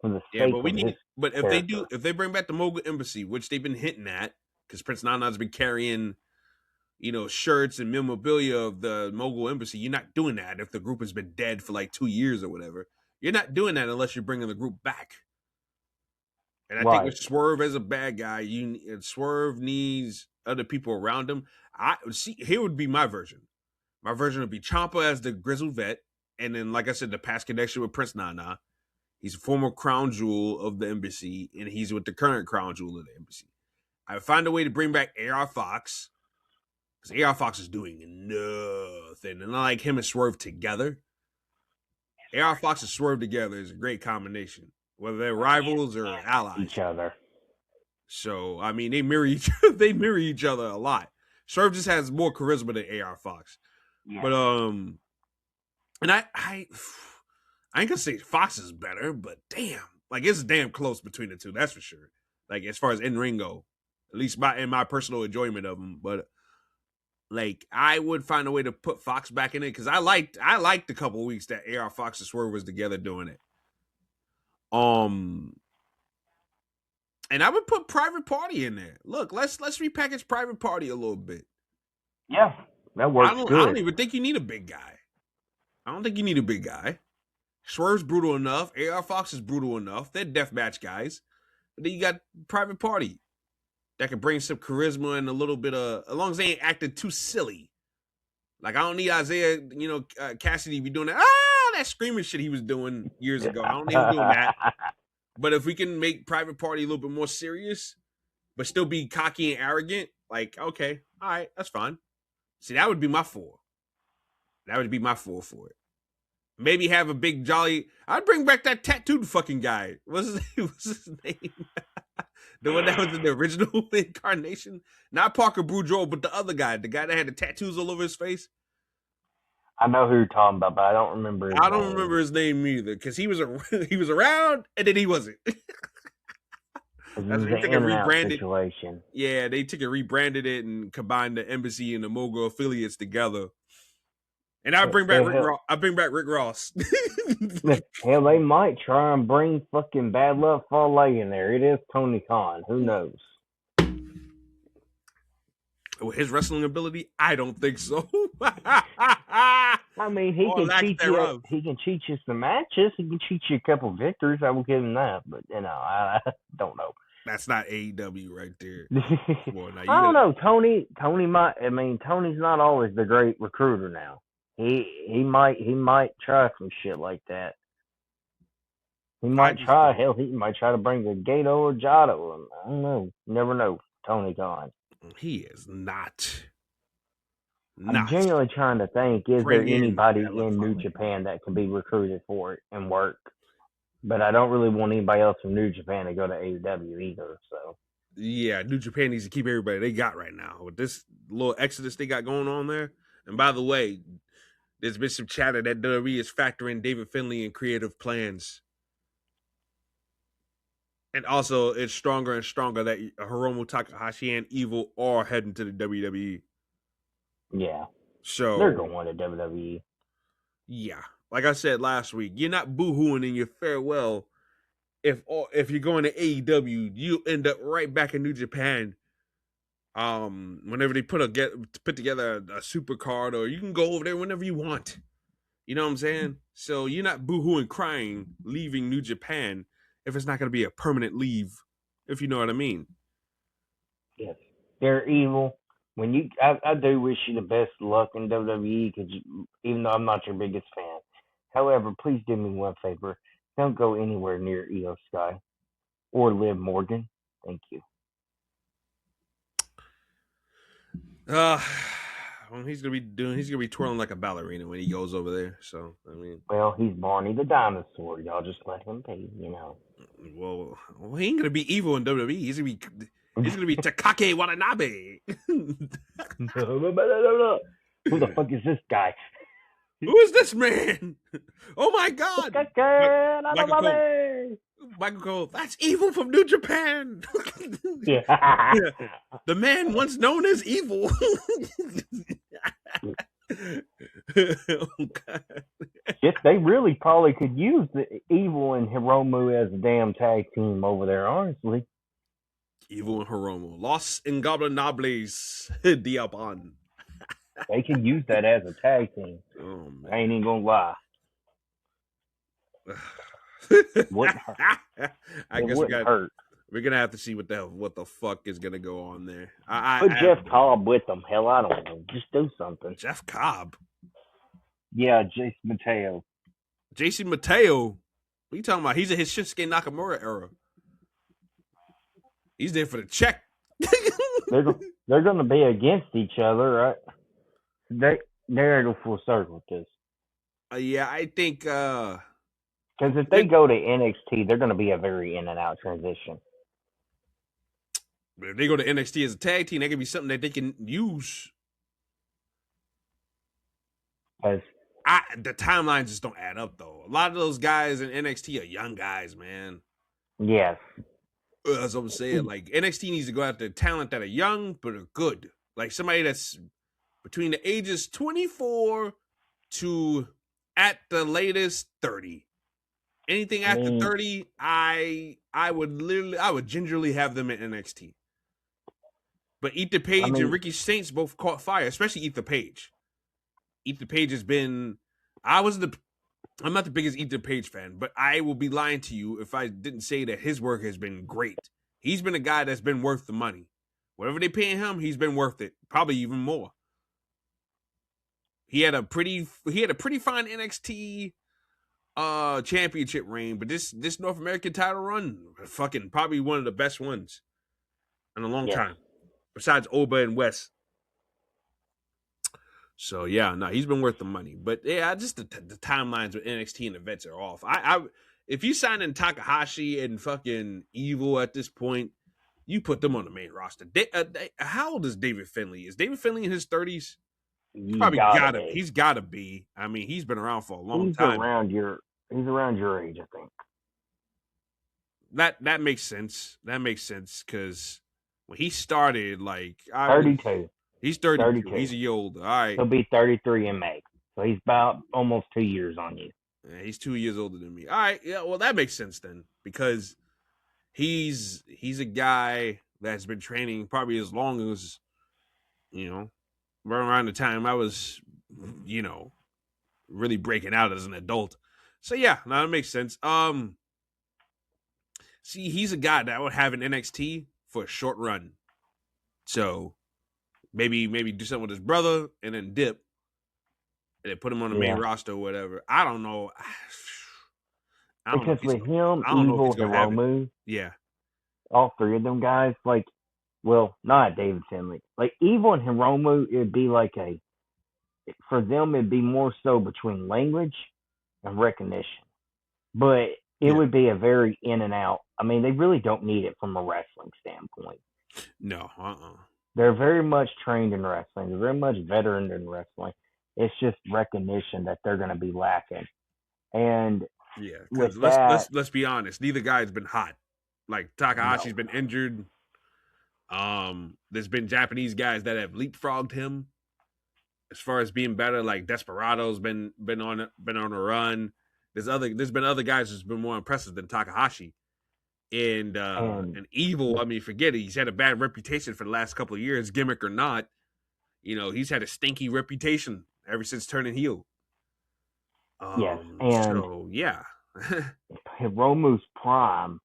S2: For the sake of his
S1: but if
S2: character.
S1: if they bring back the Mogul Embassy, which they've been hinting at, because Prince Nana's been carrying, shirts and memorabilia of the Mogul Embassy, you're not doing that if the group has been dead for like 2 years or whatever. You're not doing that unless you're bringing the group back. And I think with Swerve as a bad guy, Swerve needs other people around him. Here would be my version. My version would be Ciampa as the grizzled vet, and then, like I said, the past connection with Prince Nana. He's a former crown jewel of the embassy, and he's with the current crown jewel of the embassy. I would find a way to bring back AR Fox, because AR Fox is doing nothing. And I like him and Swerve together. AR Fox and Swerve together is a great combination, whether they're rivals or allies.
S2: Each other.
S1: So, I mean, they mirror each other a lot. Swerve just has more charisma than AR Fox. Yeah. But, and I ain't gonna say Fox is better, but damn, like, it's damn close between the two. That's for sure. Like, as far as in ring go, at least in my personal enjoyment of them. But like, I would find a way to put Fox back in it because I liked the couple of weeks that AR Fox and Swerve was together doing it. And I would put Private Party in there. Look, let's repackage Private Party a little bit.
S2: Yeah, that works good.
S1: I don't even think you need a big guy. Swerve's brutal enough. AR Fox is brutal enough. They're deathmatch guys. But then you got Private Party that can bring some charisma and a little bit of, as long as they ain't acting too silly. Like, I don't need Isaiah, Cassidy be doing that screaming shit he was doing years ago. I don't need him doing that. But if we can make Private Party a little bit more serious, but still be cocky and arrogant, like, okay, all right, that's fine. See, that would be my 4. That would be my 4 for it. Maybe have a big jolly. I'd bring back that tattooed fucking guy. What's his name? The one that was in the original incarnation. Not Parker Boudreaux, but the other guy. The guy that had the tattoos all over his face.
S2: I know who you're talking about, but I don't remember his name.
S1: I don't remember his name either, because he was around and then he wasn't.
S2: That's they took a rebranded situation.
S1: Yeah, they took it, rebranded it, and combined the embassy and the Mogul affiliates together. And I bring back Rick Ross.
S2: Hell, they might try and bring fucking Bad Luck Fale in there. It is Tony Khan. Who knows?
S1: His wrestling ability? I don't think so.
S2: I mean, he can cheat you some matches. He can cheat you a couple victories. I will give him that. But I don't know.
S1: That's not AEW right there.
S2: Boy, I don't know. Tony might. I mean, Tony's not always the great recruiter now. He might try some shit like that. He might try. Hell, he might try to bring the Gato or Jado. I don't know. Never know. Tony Khan.
S1: He is not.
S2: I'm genuinely trying to think, is there anybody in New Japan that can be recruited for it and work? But I don't really want anybody else from New Japan to go to AEW either. So
S1: yeah, New Japan needs to keep everybody they got right now with this little exodus they got going on there. And by the way, There's been some chatter that WWE is factoring David Finlay in creative plans. And also, it's stronger and stronger that Hiromu Takahashi and Evil are heading to the WWE.
S2: Yeah.
S1: So
S2: they're going to WWE.
S1: Yeah. Like I said last week, you're not boo-hooing in your farewell. If you're going to AEW, you end up right back in New Japan. Whenever they put together a super card, or you can go over there whenever you want. You know what I'm saying? So you're not boo-hooing crying leaving New Japan if it's not going to be a permanent leave, if you know what I mean.
S2: Yes. They're Evil. I do wish you the best of luck in WWE, because even though I'm not your biggest fan. However, please do me one favor. Don't go anywhere near Io Sky or Liv Morgan. Thank you.
S1: He's gonna be twirling like a ballerina when he goes over there. So I mean,
S2: well, he's Barney the dinosaur. Y'all just let him be, you know.
S1: Well, he ain't gonna be Evil in WWE. He's gonna be Takake Watanabe.
S2: Who the fuck is this guy?
S1: Who is this man? Oh my God! Michael Cole, that's Evil from New Japan.
S2: Yeah.
S1: The man once known as Evil. Oh God.
S2: Yes, they really probably could use the Evil and Hiromu as a damn tag team over there, honestly.
S1: Evil and Hiromu. Los Ingobernables Diaban.
S2: They could use that as a tag team.
S1: Oh, man.
S2: I ain't even gonna lie. Wouldn't hurt.
S1: I guess we're gonna have to see what the fuck is gonna go on there.
S2: Put Jeff Cobb with them. Hell, I don't know. Just do something.
S1: Jeff Cobb.
S2: Yeah, Jason Mateo.
S1: JC Mateo. What are you talking about? He's in his Shinsuke Nakamura era. He's there for the check.
S2: They're gonna be against each other, right? They're in a full circle with this.
S1: Yeah, I think.
S2: Because if they go to NXT, they're going to be a very in and out transition.
S1: If they go to NXT as a tag team, that could be something that they can use.
S2: The
S1: timelines just don't add up, though. A lot of those guys in NXT are young guys, man.
S2: Yes.
S1: That's what I'm saying. Like, NXT needs to go after talent that are young but are good. Like somebody that's between the ages 24 to at the latest 30. Anything after 30, I would gingerly have them in NXT. But Ethan Page and Ricky Saints both caught fire, especially Ethan Page. Ethan Page has been. I'm not the biggest Ethan Page fan, but I will be lying to you if I didn't say that his work has been great. He's been a guy that's been worth the money. Whatever they paying him, he's been worth it. Probably even more. He had a pretty fine NXT championship reign, but this North American title run, fucking probably one of the best ones in a long time, besides Oba and West. So yeah, no, he's been worth the money. But yeah, just the timelines with NXT and the vets are off. If you sign in Takahashi and fucking Evil at this point, you put them on the main roster. How old is David Finlay? Is David Finlay in his 30s? He's gotta be. I mean, he's been around for a long time.
S2: He's around your age, I think.
S1: That makes sense. That makes sense because when he started, like
S2: 32.
S1: He's 32. He's a year older. All right.
S2: He'll be 33 in May. So he's about almost 2 years on you.
S1: Yeah, he's 2 years older than me. All right. Yeah, well, that makes sense then because he's a guy that's been training probably as long as, right around the time I was, really breaking out as an adult. So, yeah, no, that makes sense. See, he's a guy that would have an NXT for a short run. So, maybe do something with his brother and then dip and then put him on the main roster or whatever. I don't know.
S2: Because with him, Evil, and Hiromu, all three of them guys, not David Finlay. Like, Evil and Hiromu, it'd be for them, it'd be more so between language and recognition. But it would be a very in and out. I mean, they really don't need it from a wrestling standpoint.
S1: No,
S2: They're very much trained in wrestling. They're very much veteran in wrestling. It's just recognition that they're going to be lacking. And
S1: Yeah,
S2: with
S1: because
S2: that,
S1: let's be honest. Neither guy's been hot. Like Takahashi's
S2: no.
S1: been injured. There's been Japanese guys that have leapfrogged him as far as being better. Like Desperado's been on a run. There's been other guys who's been more impressive than Takahashi. And Evil, I mean, forget it. He's had a bad reputation for the last couple of years, gimmick or not. He's had a stinky reputation ever since turning heel.
S2: Yes, and
S1: so yeah.
S2: Hiromu's prime.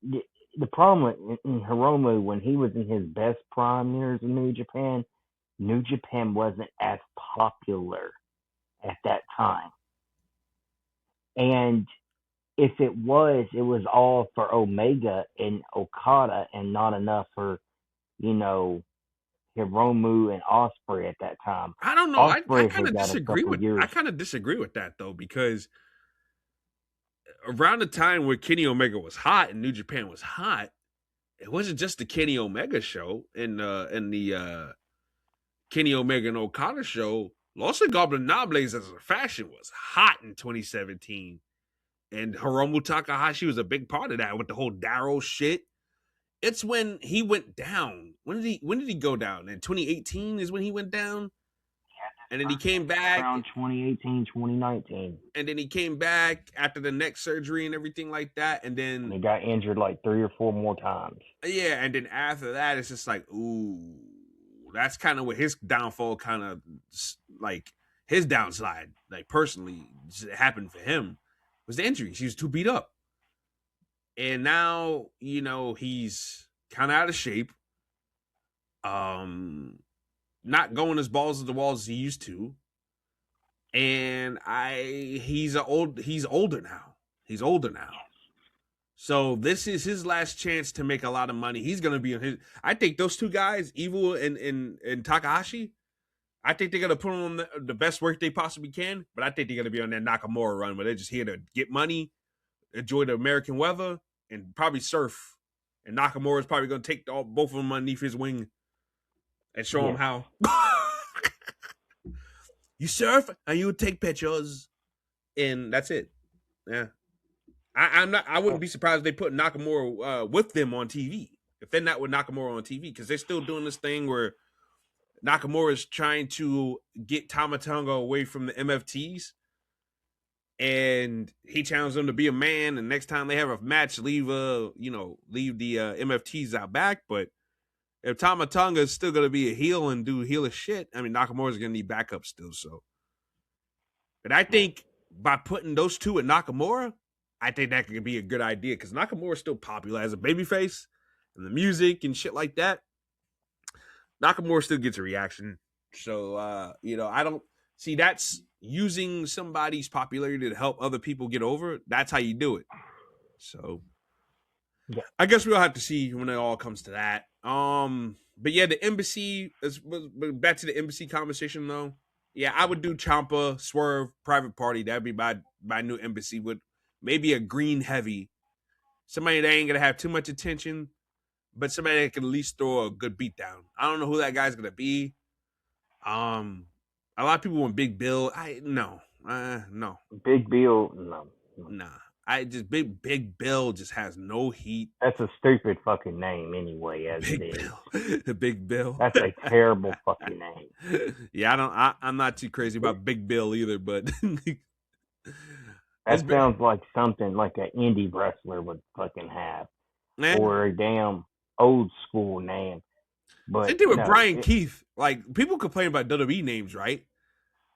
S2: The problem in Hiromu, when he was in his best prime years in New Japan wasn't as popular at that time. And if it was all for Omega and Okada and not enough for, Hiromu and Ospreay at that time.
S1: I don't know. I
S2: Ospreay
S1: kind of disagree with
S2: years.
S1: I kind of disagree with that though, because around the time where Kenny Omega was hot and New Japan was hot, it wasn't just the Kenny Omega show and the Kenny Omega and Okada show. Los Ingobernables as a faction was hot in 2017. And Hiromu Takahashi was a big part of that with the whole Darrow shit. It's when he went down. When did he go down? In 2018 is when he went down? And then he came back
S2: around 2018, 2019.
S1: And then he came back after the neck surgery and everything like that. And then
S2: he got injured like 3 or 4 more times.
S1: Yeah, and then after that, it's just like, ooh, that's kind of what his downfall kind of like his downslide, like personally, happened for him was the injuries. He was too beat up. And now, he's kind of out of shape. Not going as balls to the walls as he used to. And he's older now. He's older now. So this is his last chance to make a lot of money. He's going to be on his. I think those two guys, Evil and Takahashi, I think they're going to put on the best work they possibly can. But I think they're going to be on that Nakamura run where they're just here to get money, enjoy the American weather, and probably surf. And Nakamura is probably going to take both of them underneath his wing and show him how. You surf and you take pictures, and that's it. Yeah, I wouldn't be surprised if they put Nakamura with them on TV if they're not with Nakamura on TV, because they're still doing this thing where Nakamura is trying to get Tama Tonga away from the MFTs, and he challenged them to be a man. And next time they have a match, leave the MFTs out back. But if Tama Tonga is still going to be a heel and do heelish shit, I mean, Nakamura's going to need backup still. So, but I think by putting those two at Nakamura, I think that could be a good idea, because Nakamura is still popular as a babyface and the music and shit like that. Nakamura still gets a reaction. So, I don't see that's using somebody's popularity to help other people get over. That's how you do it. So, yeah. I guess we'll have to see when it all comes to that. But yeah, the embassy back to the embassy conversation though. Yeah, I would do Ciampa, Swerve, Private Party. That'd be my new embassy with maybe a green heavy. Somebody that ain't gonna have too much attention, but somebody that can at least throw a good beat down. I don't know who that guy's gonna be. A lot of people want Big Bill. No.
S2: Big Bill, no.
S1: Nah. Big Bill just has no heat.
S2: That's a stupid fucking name anyway, as
S1: Big
S2: it is.
S1: Bill. The Big Bill.
S2: That's a terrible fucking name.
S1: Yeah, I'm not too crazy about Big Bill either, but
S2: that sounds like something like an indie wrestler would fucking have. Or a damn old school name. But
S1: same thing with Brian Keith. Like, people complain about WWE names, right?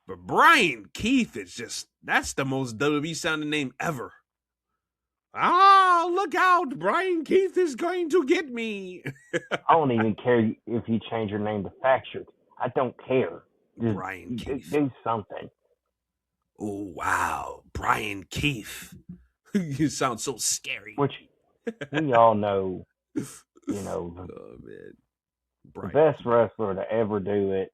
S1: But Brian Keith is just, that's the most WWE sounding name ever. Oh, look out. Brian Keith is going to get me.
S2: I don't even care if you change your name to Fractured. I don't care. Just
S1: Brian Keith.
S2: Do something.
S1: Oh, wow. Brian Keith. You sound so scary.
S2: Which we all know,
S1: oh, man.
S2: The best wrestler to ever do it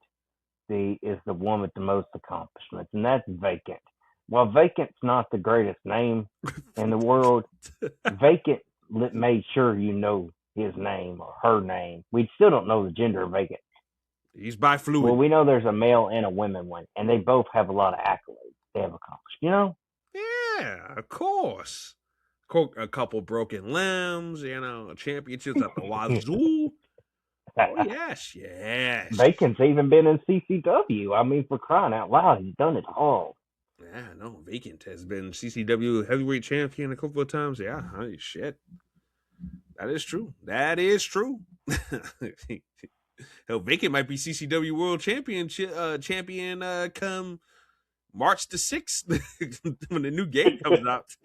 S2: is the one with the most accomplishments, and that's Vacant. While Vacant's not the greatest name in the world, Vacant made sure you know his name or her name. We still don't know the gender of Vacant.
S1: He's bi fluid.
S2: Well, we know there's a male and a women one, and they both have a lot of accolades they have accomplished. You know?
S1: Yeah, of course. A couple broken limbs, championships at the Wazoo. Oh, yes.
S2: Bacon's even been in CCW. I mean, for crying out loud, he's done it all.
S1: Yeah, no, Vacant has been CCW heavyweight champion a couple of times. Yeah, holy shit. That is true. Hell, Vacant might be CCW World champion come March the 6th when the new game comes out.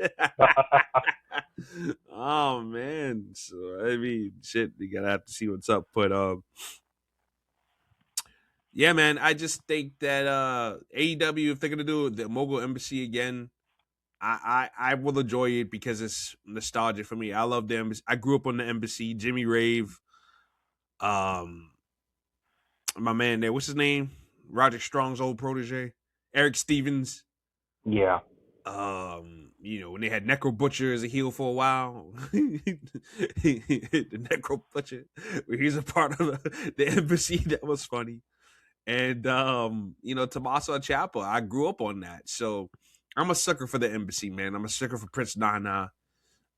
S1: Oh man. So I mean shit, you gotta have to see what's up. But yeah, man, I just think that AEW, if they're gonna do the Mogul Embassy again, I will enjoy it because it's nostalgic for me. I love the Embassy. I grew up on the Embassy. Jimmy Rave, my man there, what's his name? Roger Strong's old protege, Eric Stevens.
S2: Yeah.
S1: When they had Necro Butcher as a heel for a while, the Necro Butcher, where he's a part of the Embassy, that was funny. And Tommaso Ciampa, I grew up on that, so I'm a sucker for the Embassy, man. I'm a sucker for Prince Nana.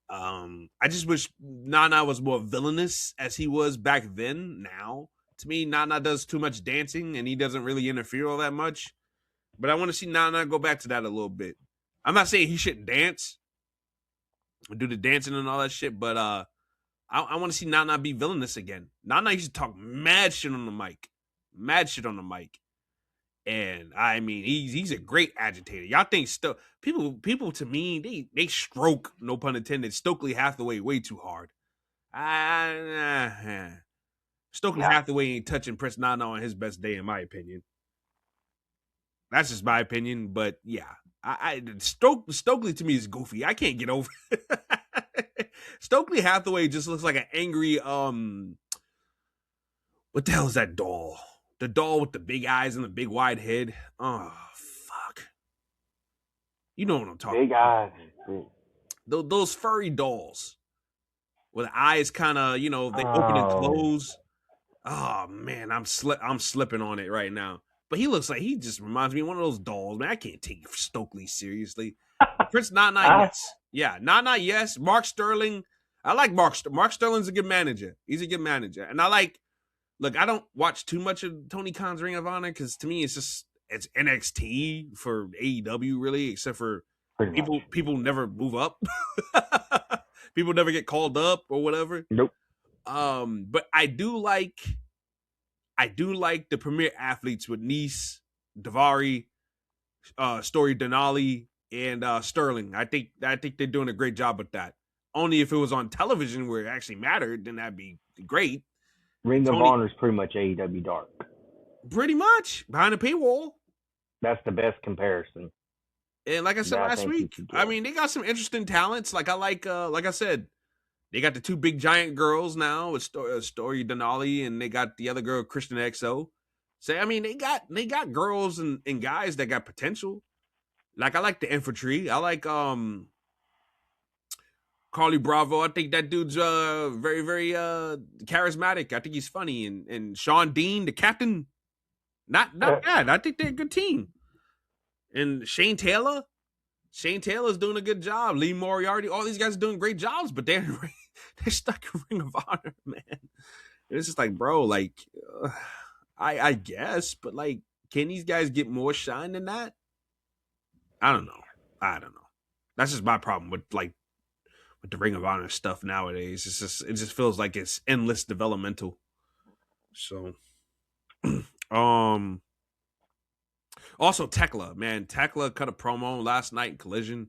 S1: I just wish Nana was more villainous as he was back then. Now, to me, Nana does too much dancing and he doesn't really interfere all that much. But I want to see Nana go back to that a little bit. I'm not saying he shouldn't dance, do the dancing and all that shit, but I want to see Nana be villainous again. Nana used to talk mad shit on the mic. And I mean, he's a great agitator. Y'all think people to me, they stroke, no pun intended, Stokely Hathaway way too hard. Stokely Hathaway ain't touching Prince Nana on his best day, in my opinion. That's just my opinion, but yeah, Stokely to me is goofy. I can't get over it. Stokely Hathaway just looks like an angry what the hell is that doll? The doll with the big eyes and the big wide head. Oh, fuck. You know what I'm talking about.
S2: Big eyes.
S1: Those furry dolls. Where the eyes kind of, they open and close. Oh, man, I'm slipping on it right now. But he just reminds me of one of those dolls. Man, I can't take Stokely seriously. Prince Nana, yes. Yeah, Nana, yes. Mark Sterling. I like Mark. Mark Sterling's a good manager. He's a good manager. And I like... Look, I don't watch too much of Tony Khan's Ring of Honor because to me it's NXT for AEW really, except for people never move up. People never get called up or whatever.
S2: Nope.
S1: But I do like the premier athletes with Nice, Daivari, Story Denali, and Sterling. I think they're doing a great job with that. Only if it was on television where it actually mattered, then that'd be great.
S2: Ring of Honor is pretty much AEW Dark.
S1: Pretty much. Behind the paywall.
S2: That's the best comparison.
S1: And like I said last week, I mean, they got some interesting talents. Like I said, they got the two big giant girls now with Story Denali, and they got the other girl, Christian XO. So, I mean, they got girls and guys that got potential. Like, I like the infantry. I like Carly Bravo. I think that dude's very, very charismatic. I think he's funny. And Sean Dean, the captain, not bad. I think they're a good team. And Shane Taylor's doing a good job. Lee Moriarty, all these guys are doing great jobs, but they're stuck in Ring of Honor, man. And it's just like, bro, like, I guess, but like, can these guys get more shine than that? I don't know. That's just my problem with the Ring of Honor stuff nowadays. It just feels like it's endless developmental. So, also Thekla, man. Thekla cut a promo last night in Collision.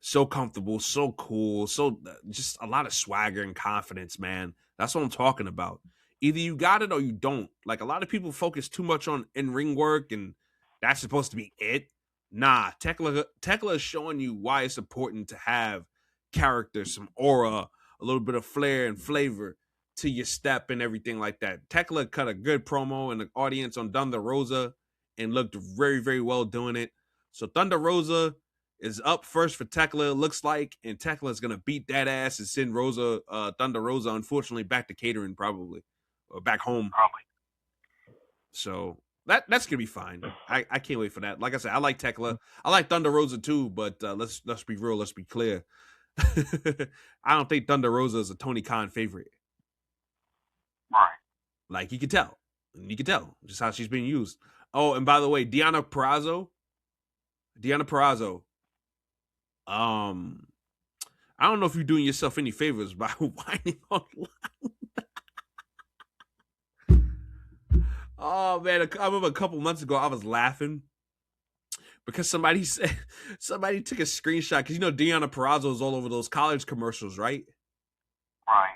S1: So comfortable, so cool, so just a lot of swagger and confidence, man. That's what I'm talking about. Either you got it or you don't. Like, a lot of people focus too much on in-ring work, and that's supposed to be it. Nah, Thekla is showing you why it's important to have character, some aura, a little bit of flair and flavor to your step and everything like that. Thekla cut a good promo in the audience on Thunder Rosa and looked very, very well doing it. So Thunder Rosa is up first for Thekla, it looks like, and Thekla is going to beat that ass and send Thunder Rosa, unfortunately, back to catering probably, or back home. So that's gonna be fine. I can't wait for that. Like I said, I like Thekla. I like Thunder Rosa too, but let's be real. Let's be clear. I don't think Thunder Rosa is a Tony Khan favorite.
S2: Right.
S1: Like you can tell just how she's being used. Oh, and by the way, Deonna Purrazzo. I don't know if you're doing yourself any favors by whining online. Oh man, I remember a couple months ago I was laughing because somebody took a screenshot because Deonna Purrazzo is all over those college commercials, right?
S2: Right.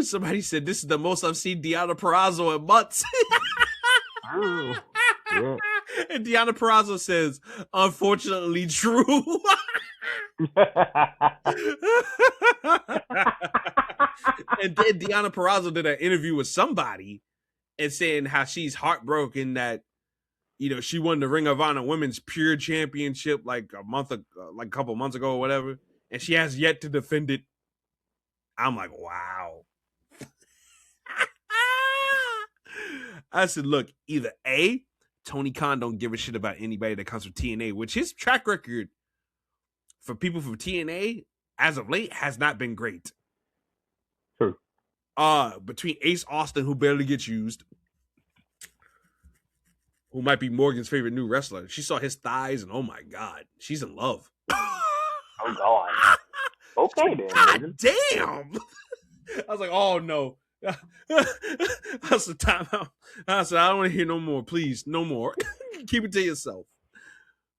S1: Somebody said this is the most I've seen Deonna Purrazzo in months.
S2: Ooh, yeah.
S1: And Deonna Purrazzo says, "Unfortunately, true." And then Deonna Purrazzo did an interview with somebody and saying how she's heartbroken that she won the Ring of Honor Women's Pure Championship like a couple months ago or whatever, and she has yet to defend it. I'm like, wow. I said, look, either A, Tony Khan don't give a shit about anybody that comes from TNA, which his track record for people from TNA as of late has not been great.
S2: True.
S1: Between Ace Austin, who barely gets used, who might be Morgan's favorite new wrestler. She saw his thighs and oh my God, she's in love.
S2: Oh God. Okay then.
S1: God damn. I was like, oh no. That's the time out. I said, I don't want to hear no more. Please, no more. Keep it to yourself.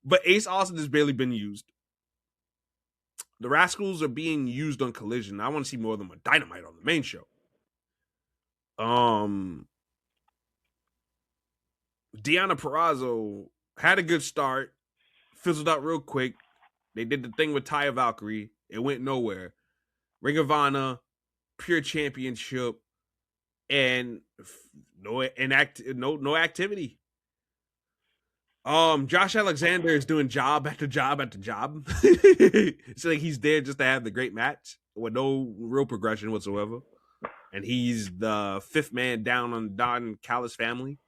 S1: But Ace Austin has barely been used. The Rascals are being used on Collision. I want to see more of them on Dynamite on the main show. Deonna Purrazzo had a good start, fizzled out real quick. They did the thing with Taya Valkyrie. It went nowhere. Ring of Honor, Pure Championship, and no activity. Josh Alexander is doing job after job after job. It's like he's there just to have the great match with no real progression whatsoever. And he's the fifth man down on Don Callis family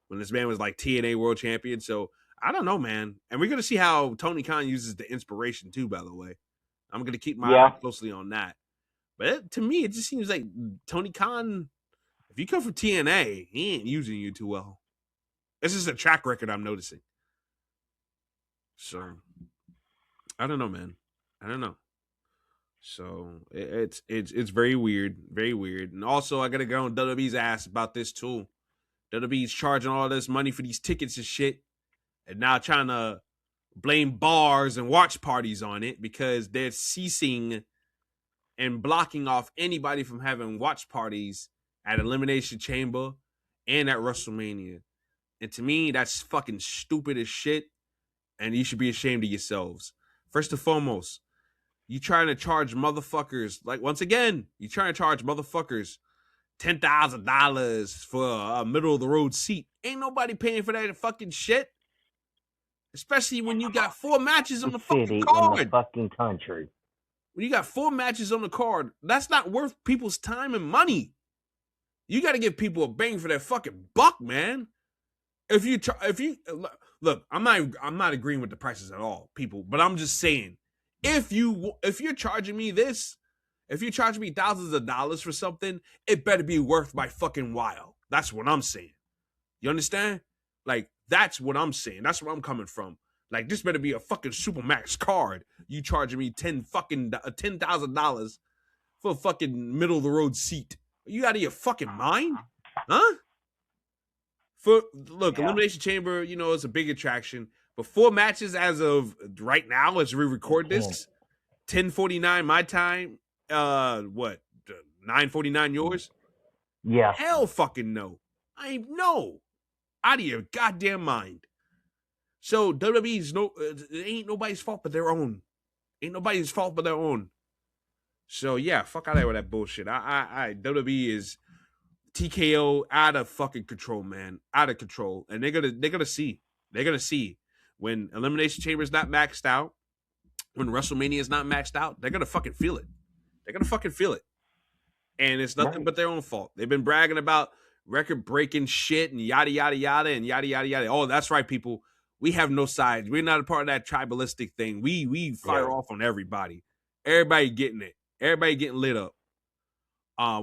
S1: when this man was like TNA world champion. So I don't know, man. And we're going to see how Tony Khan uses the inspiration too, by the way. I'm going to keep my eye closely on that. But to me, it just seems like Tony Khan, if you come from TNA, he ain't using you too well. This is a track record I'm noticing. So, I don't know, man. I don't know. So, it's very weird. Very weird. And also, I got to go on WWE's ass about this, too. WWE's charging all this money for these tickets and shit. And now trying to blame bars and watch parties on it because they're ceasing and blocking off anybody from having watch parties at Elimination Chamber and at WrestleMania. And to me, that's fucking stupid as shit. And you should be ashamed of yourselves. First and foremost, you trying to charge motherfuckers, like once again, you trying to charge motherfuckers $10,000 for a middle of the road seat. Ain't nobody paying for that fucking shit. Especially when you got 4 matches on the fucking card.
S2: In the fucking country.
S1: When you got 4 matches on the card, that's not worth people's time and money. You got to give people a bang for their fucking buck, man. If you look, I'm not agreeing with the prices at all, people, but I'm just saying, if you're charging me this, if you're charging me thousands of dollars for something, it better be worth my fucking while. That's what I'm saying. You understand? Like, that's what I'm saying. That's where I'm coming from. Like, this better be a fucking Supermax card. You charging me $10,000 for a fucking middle of the road seat. Are you out of your fucking mind? Huh? Elimination Chamber, it's a big attraction. But 4 matches as of right now, as we record this, 10:49 my time. 9:49 yours?
S2: Yeah.
S1: Hell fucking no. Out of your goddamn mind. So WWE's it ain't nobody's fault but their own. Ain't nobody's fault but their own. So yeah, fuck out of there with that bullshit. WWE is TKO out of fucking control, man. Out of control. And they're gonna see. They're gonna see when Elimination Chamber is not maxed out, when WrestleMania is not maxed out, they're gonna fucking feel it. They're gonna fucking feel it. And it's nothing but their own fault. They've been bragging about record-breaking shit and yada, yada, yada, and yada, yada, yada. Oh, that's right, people. We have no sides. We're not a part of that tribalistic thing. We fire off on everybody. Everybody getting it. Everybody getting lit up.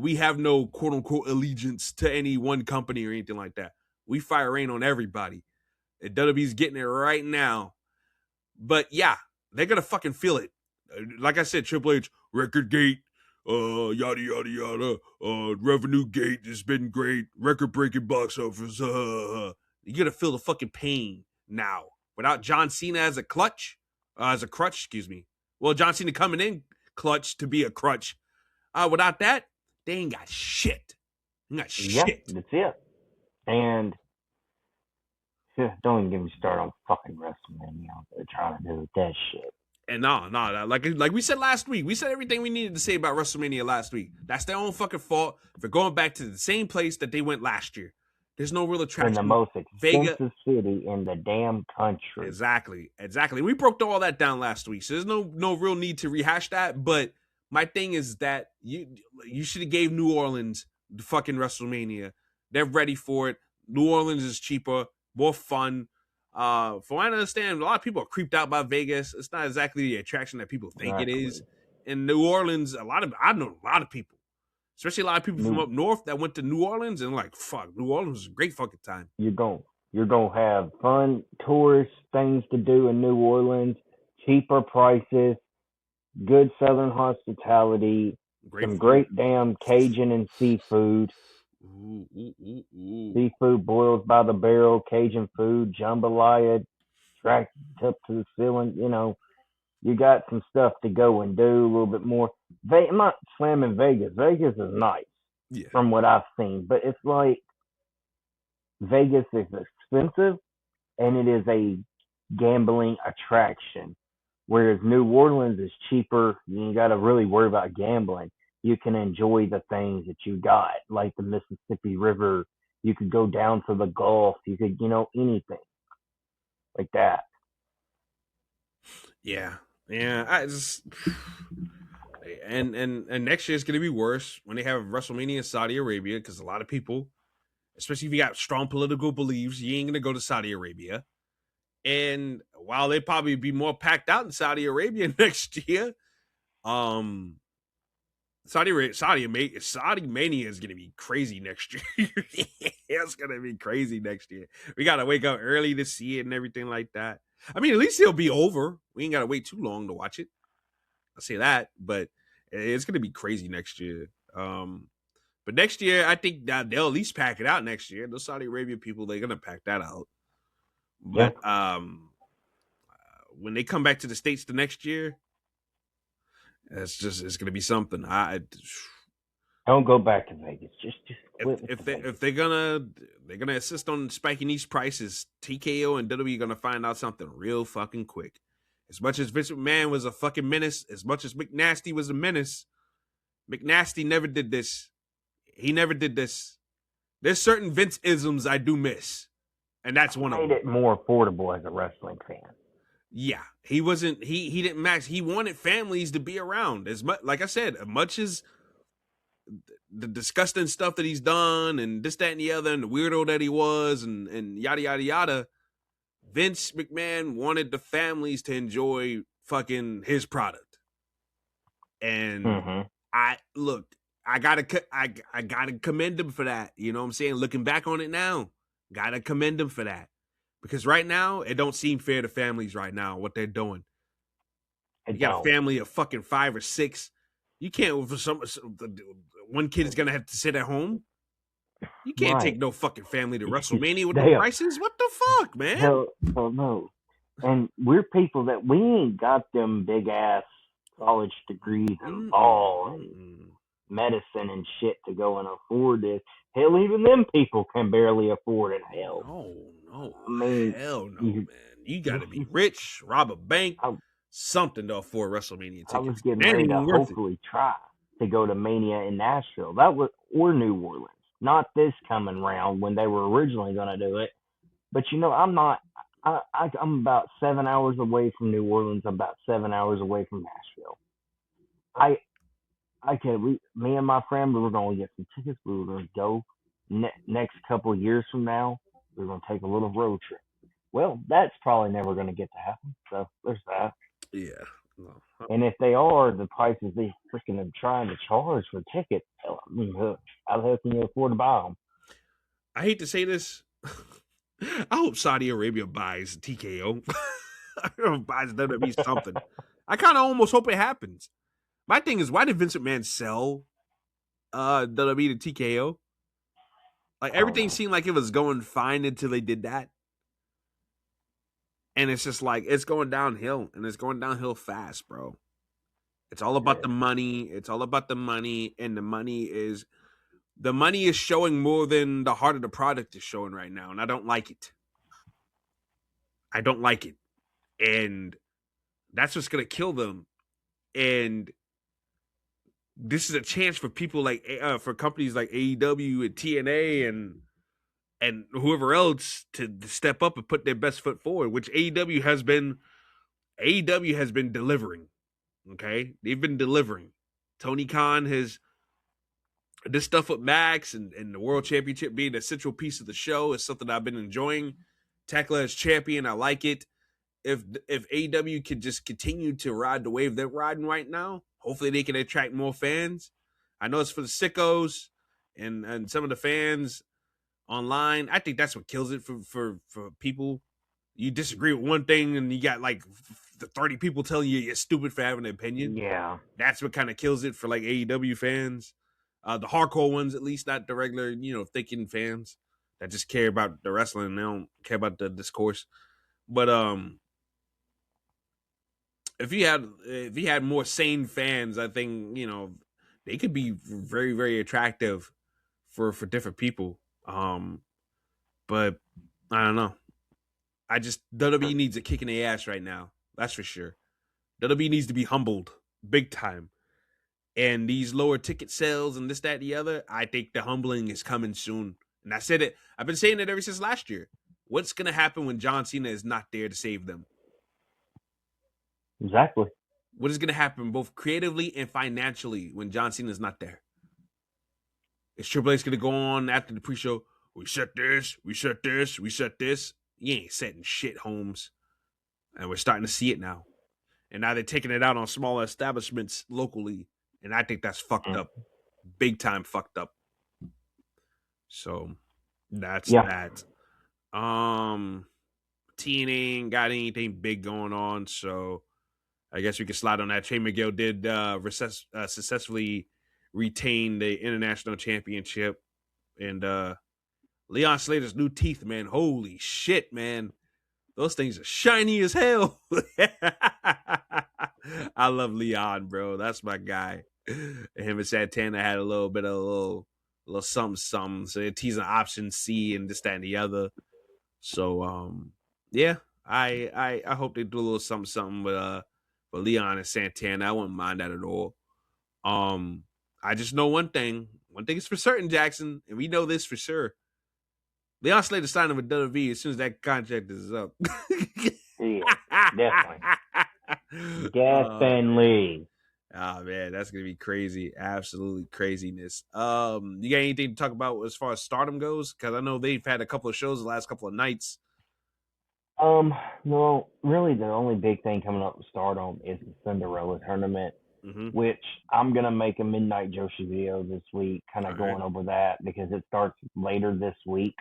S1: We have no quote-unquote allegiance to any one company or anything like that. We fire rain on everybody. And WWE's getting it right now. But yeah, they're going to fucking feel it. Like I said, Triple H, record gate, yada, yada, yada. Revenue gate has been great. Record-breaking box office. You're going to feel the fucking pain now. Without John Cena as a crutch, excuse me. Well, John Cena coming in clutch to be a crutch. Without that, they ain't got shit. They got shit.
S2: Yeah, that's it. And don't even get me started on fucking WrestleMania. They're trying to do that shit.
S1: And no, like we said last week, we said everything we needed to say about WrestleMania last week. That's their own fucking fault for going back to the same place that they went last year. There's no real attraction.
S2: In the most expensive city in the damn country.
S1: Exactly. We broke all that down last week, so there's no real need to rehash that. But my thing is that you should have gave New Orleans the fucking WrestleMania. They're ready for it. New Orleans is cheaper, more fun. From what I understand, a lot of people are creeped out by Vegas. It's not exactly the attraction that people think it is. In New Orleans, I know a lot of people, especially a lot of people from up north that went to New Orleans and like, fuck, New Orleans is a great fucking time.
S2: You're gonna have fun tourist things to do in New Orleans, cheaper prices, good Southern hospitality, great damn Cajun and seafood. Seafood boiled by the barrel, Cajun food, jambalaya, tracked up to the ceiling. You know, you got some stuff to go and do a little bit more. I'm not slamming Vegas. Vegas is nice from what I've seen, but it's like Vegas is expensive and it is a gambling attraction, whereas New Orleans is cheaper. You got to really worry about gambling. You can enjoy the things that you got, like the Mississippi River. You could go down to the Gulf. You could, anything like that.
S1: Yeah. I just and next year is going to be worse when they have WrestleMania in Saudi Arabia, because a lot of people, especially if you got strong political beliefs, you ain't going to go to Saudi Arabia. And while they probably be more packed out in Saudi Arabia next year, Saudi Mania is going to be crazy next year. It's going to be crazy next year. We got to wake up early to see it and everything like that. I mean, at least it'll be over. We ain't got to wait too long to watch it. I'll say that, but it's going to be crazy next year. But next year, I think that they'll at least pack it out next year. Those Saudi Arabia people, they're going to pack that out. But when they come back to the States the next year, it's going to be something.
S2: Don't go back to Vegas. Just quit
S1: if they're gonna insist on spiking these prices, TKO and WWE are gonna find out something real fucking quick. As much as Vince McMahon was a fucking menace, as much as McNasty was a menace, McNasty never did this. He never did this. There's certain Vince-isms I do miss, and that's one of them.
S2: Made it more affordable as a wrestling fan.
S1: Yeah, he wasn't. He didn't max. He wanted families to be around as much. Like I said, as much as the disgusting stuff that he's done, and this, that, and the other, and the weirdo that he was, and yada yada yada. Vince McMahon wanted the families to enjoy fucking his product, and I gotta commend him for that. You know what I'm saying? Looking back on it now, gotta commend him for that. Because right now, it don't seem fair to families right now, what they're doing. You got a family of fucking 5 or 6. You can't, one kid is going to have to sit at home. You can't take no fucking family to WrestleMania with the prices. What the fuck, man?
S2: Hell no. And we're people that we ain't got them big ass college degrees and law and medicine and shit to go and afford this. Hell, even them people can barely afford it. Hell.
S1: No,
S2: I mean,
S1: hell no, man. You got to be rich, rob a bank, something to afford WrestleMania tickets.
S2: I was getting ready to hopefully try to go to Mania in Nashville. Or New Orleans. Not this coming round when they were originally going to do it. But, I'm about 7 hours away from New Orleans. I'm about 7 hours away from Nashville. Me and my friend, we were going to get some tickets. We were going to go next couple of years from now, we're going to take a little road trip. Well, that's probably never going to get to happen. So there's that.
S1: Yeah. No.
S2: And if they are, the prices they freaking are trying to charge for tickets, how the hell can you afford to buy them?
S1: I hate to say this. I hope Saudi Arabia buys TKO. I hope buys WWE something. I kind of almost hope it happens. My thing is, why did Vince McMahon sell WWE to TKO? Like everything seemed like it was going fine until they did that. And it's just like it's going downhill, and it's going downhill fast, bro. It's all about the money. It's all about the money, and the money is showing more than the heart of the product is showing right now, and I don't like it. I don't like it, and that's what's gonna kill them. And this is a chance for people like for companies like AEW and TNA and whoever else to step up and put their best foot forward, which AEW has been delivering. Okay, they've been delivering. Tony Khan has this stuff with Max and the World Championship being a central piece of the show is something I've been enjoying. Thekla as champion, I like it. If AEW could just continue to ride the wave they're riding right now, hopefully they can attract more fans. I know it's for the sickos and some of the fans online. I think that's what kills it for people. You disagree with one thing and you got like the 30 people telling you you're stupid for having an opinion.
S2: Yeah.
S1: That's what kind of kills it for like AEW fans. The hardcore ones, at least, not the regular, thinking fans that just care about the wrestling and they don't care about the discourse. But if you had more sane fans, I think they could be very, very attractive for different people. But I don't know. WWE needs a kick in the ass right now. That's for sure. WWE needs to be humbled big time. And these lower ticket sales and this, that, and the other, I think the humbling is coming soon. And I said it. I've been saying it ever since last year. What's going to happen when John Cena is not there to save them?
S2: Exactly.
S1: What is going to happen both creatively and financially when John Cena is not there? Is Triple H going to go on after the pre-show? We set this, we set this, we set this. You ain't setting shit, Holmes. And we're starting to see it now. And now they're taking it out on smaller establishments locally. And I think that's fucked up. Big time fucked up. So that's that. TNA ain't got anything big going on, so I guess we can slide on that. Trey Miguel did successfully retain the international championship. And Leon Slater's new teeth, man. Holy shit, man. Those things are shiny as hell. I love Leon, bro. That's my guy. And him and Santana had a little bit of a little something. So they're teasing option C and this, that, and the other. So yeah, I hope they do a little something with Leon and Santana. I wouldn't mind that at all. I just know one thing. One thing is for certain, Jackson, and we know this for sure. Leon Slater signing with WWE as soon as that contract is up.
S2: Yeah, definitely. Gas and Lee.
S1: Oh man, that's gonna be crazy. Absolutely craziness. You got anything to talk about as far as Stardom goes? Because I know they've had a couple of shows the last couple of nights.
S2: No, really the only big thing coming up with Stardom is the Cinderella tournament, which I'm gonna make a Midnight Joshi video this week, kind of going over that because it starts later this week.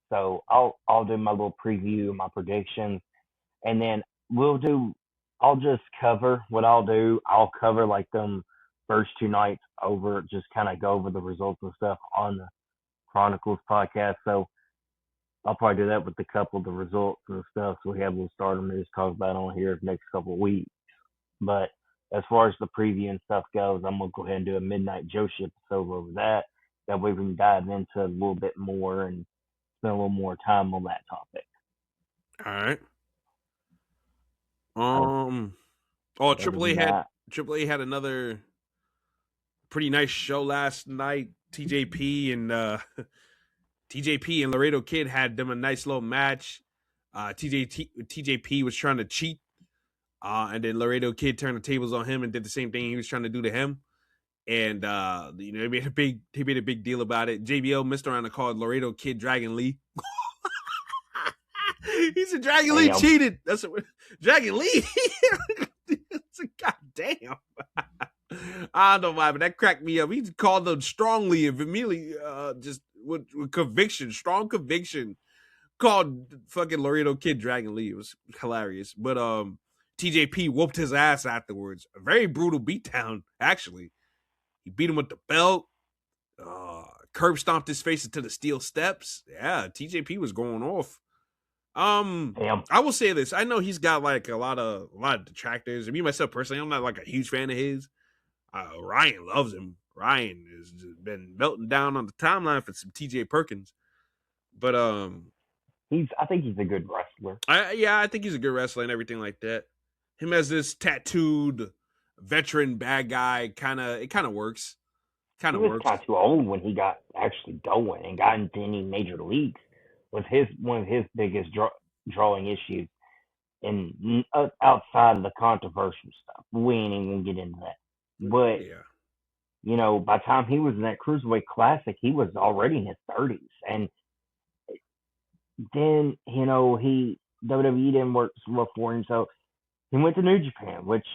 S2: So I'll do my little preview, my predictions, and then I'll just cover what I'll do. I'll cover like them first two nights over, just kind of go over the results and stuff on the Chronicles podcast. So I'll probably do that with a couple of the results and stuff. So we have a little Stardom to just talk about on here the next couple of weeks. But as far as the preview and stuff goes, I'm gonna go ahead and do a Midnight Joshi episode over that. That way we can dive into a little bit more and spend a little more time on that topic.
S1: All right. Triple A had another pretty nice show last night. TJP and Laredo Kid had them a nice little match. TJP was trying to cheat, and then Laredo Kid turned the tables on him and did the same thing he was trying to do to him. And they made a big deal about it. JBL messed around and called Laredo Kid Dragon Lee. He said Dragon Lee cheated. That's what Dragon Lee. It's a goddamn. I don't know why, but that cracked me up. He called them strongly and immediately, just with conviction, strong conviction, called fucking Laredo Kid Dragon Lee. It was hilarious. But TJP whooped his ass afterwards. A very brutal beatdown, actually. He beat him with the belt. Curb stomped his face into the steel steps. Yeah, TJP was going off.
S2: Damn.
S1: I will say this. I know he's got like a lot of detractors. Me myself personally, I'm not like a huge fan of his. Ryan loves him. Ryan has been melting down on the timeline for some TJ Perkins. But
S2: I think he's a good wrestler.
S1: I think he's a good wrestler and everything like that. Him as this tattooed veteran bad guy, it kind of works. Kind of works.
S2: He was kind of too old when he got actually going and got into any major leagues. Was one of his biggest drawing issues, and outside of the controversial stuff, we ain't even gonna get into that. But by the time he was in that Cruiserweight Classic, he was already in his 30s, and then WWE didn't work so well for him, so he went to New Japan, which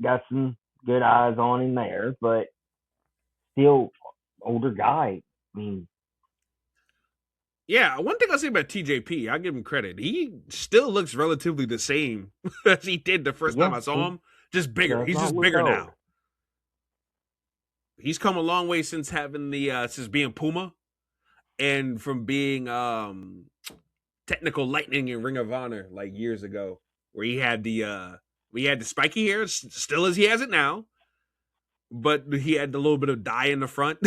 S2: got some good eyes on him there, but still older guy. I mean.
S1: Yeah, one thing I'll say about TJP, I'll give him credit. He still looks relatively the same as he did the first time I saw him. Just bigger. He's just bigger now. He's come a long way since having since being Puma, and from being Technical Lightning in Ring of Honor like years ago, where he had the spiky hair, still as he has it now, but he had the little bit of dye in the front.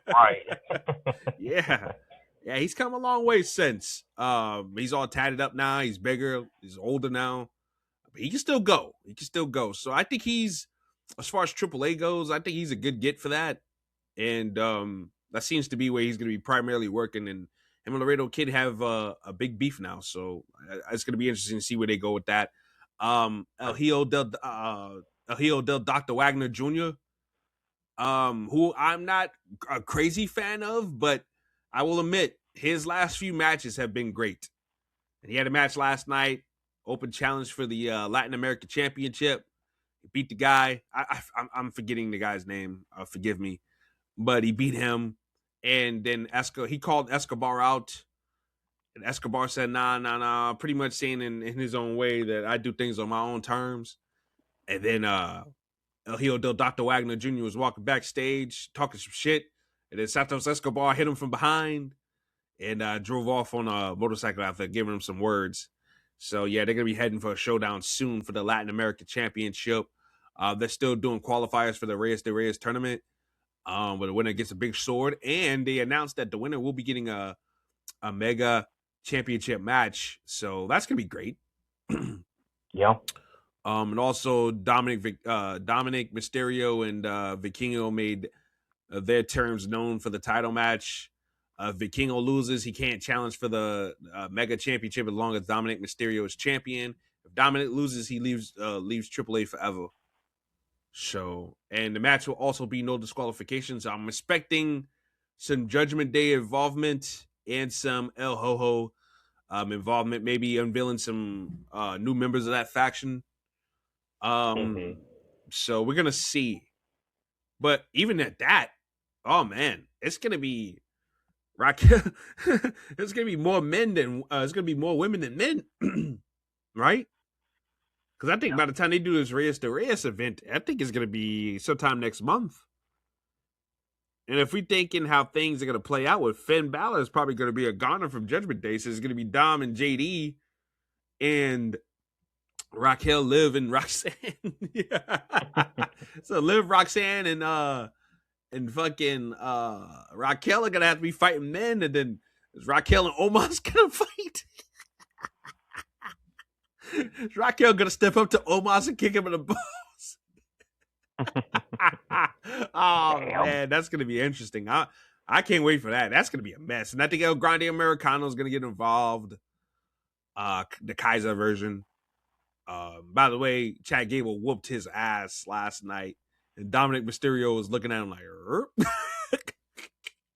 S2: Right.
S1: Yeah. Yeah, he's come a long way since. He's all tatted up now. He's bigger. He's older now. But he can still go. So I think he's, as far as AAA goes, I think he's a good get for that. And that seems to be where he's going to be primarily working. And him and Laredo Kid have a big beef now. So it's going to be interesting to see where they go with that. El Hijo del Dr. Wagner Jr., who I'm not a crazy fan of, but I will admit his last few matches have been great. And he had a match last night, open challenge for the Latin America Championship. He beat the guy. I'm forgetting the guy's name. Forgive me. But he beat him. And then he called Escobar out. And Escobar said, nah, pretty much saying in his own way that I do things on my own terms. And then El Hijo del Dr. Wagner Jr. was walking backstage, talking some shit. And then Santos Escobar hit him from behind and drove off on a motorcycle after giving him some words. So, yeah, they're going to be heading for a showdown soon for the Latin America Championship. They're still doing qualifiers for the Reyes de Reyes tournament, where the winner gets a big sword. And they announced that the winner will be getting a mega championship match. So that's going to be great.
S2: Yeah.
S1: And also Dominic Mysterio and Vikingo made their terms known for the title match. Vikingo loses, he can't challenge for the mega championship as long as Dominic Mysterio is champion. If Dominic loses, he leaves AAA forever. So, and the match will also be no disqualifications. I'm expecting some Judgment Day involvement and some El Ho-Ho involvement, maybe unveiling some new members of that faction. So we're gonna see. But even at that, oh man, it's gonna be Raquel. It's gonna be more men than it's gonna be more women than men, right? Because I think by the time they do this Reyes to Reyes event, I think it's gonna be sometime next month. And if we're thinking how things are gonna play out with Finn Balor, is probably gonna be a goner from Judgment Day, so it's gonna be Dom and JD and Raquel, Liv, and Roxanne. So Liv, Roxanne, and fucking Raquel are gonna have to be fighting men, and then Raquel and Omar's gonna fight. Is Raquel gonna step up to Omos and kick him in the balls? Oh man, that's gonna be interesting. I can't wait for that. That's gonna be a mess. And I think El Grande Americano is gonna get involved. The Kaiser version. By the way, Chad Gable whooped his ass last night And Dominic Mysterio was looking at him like,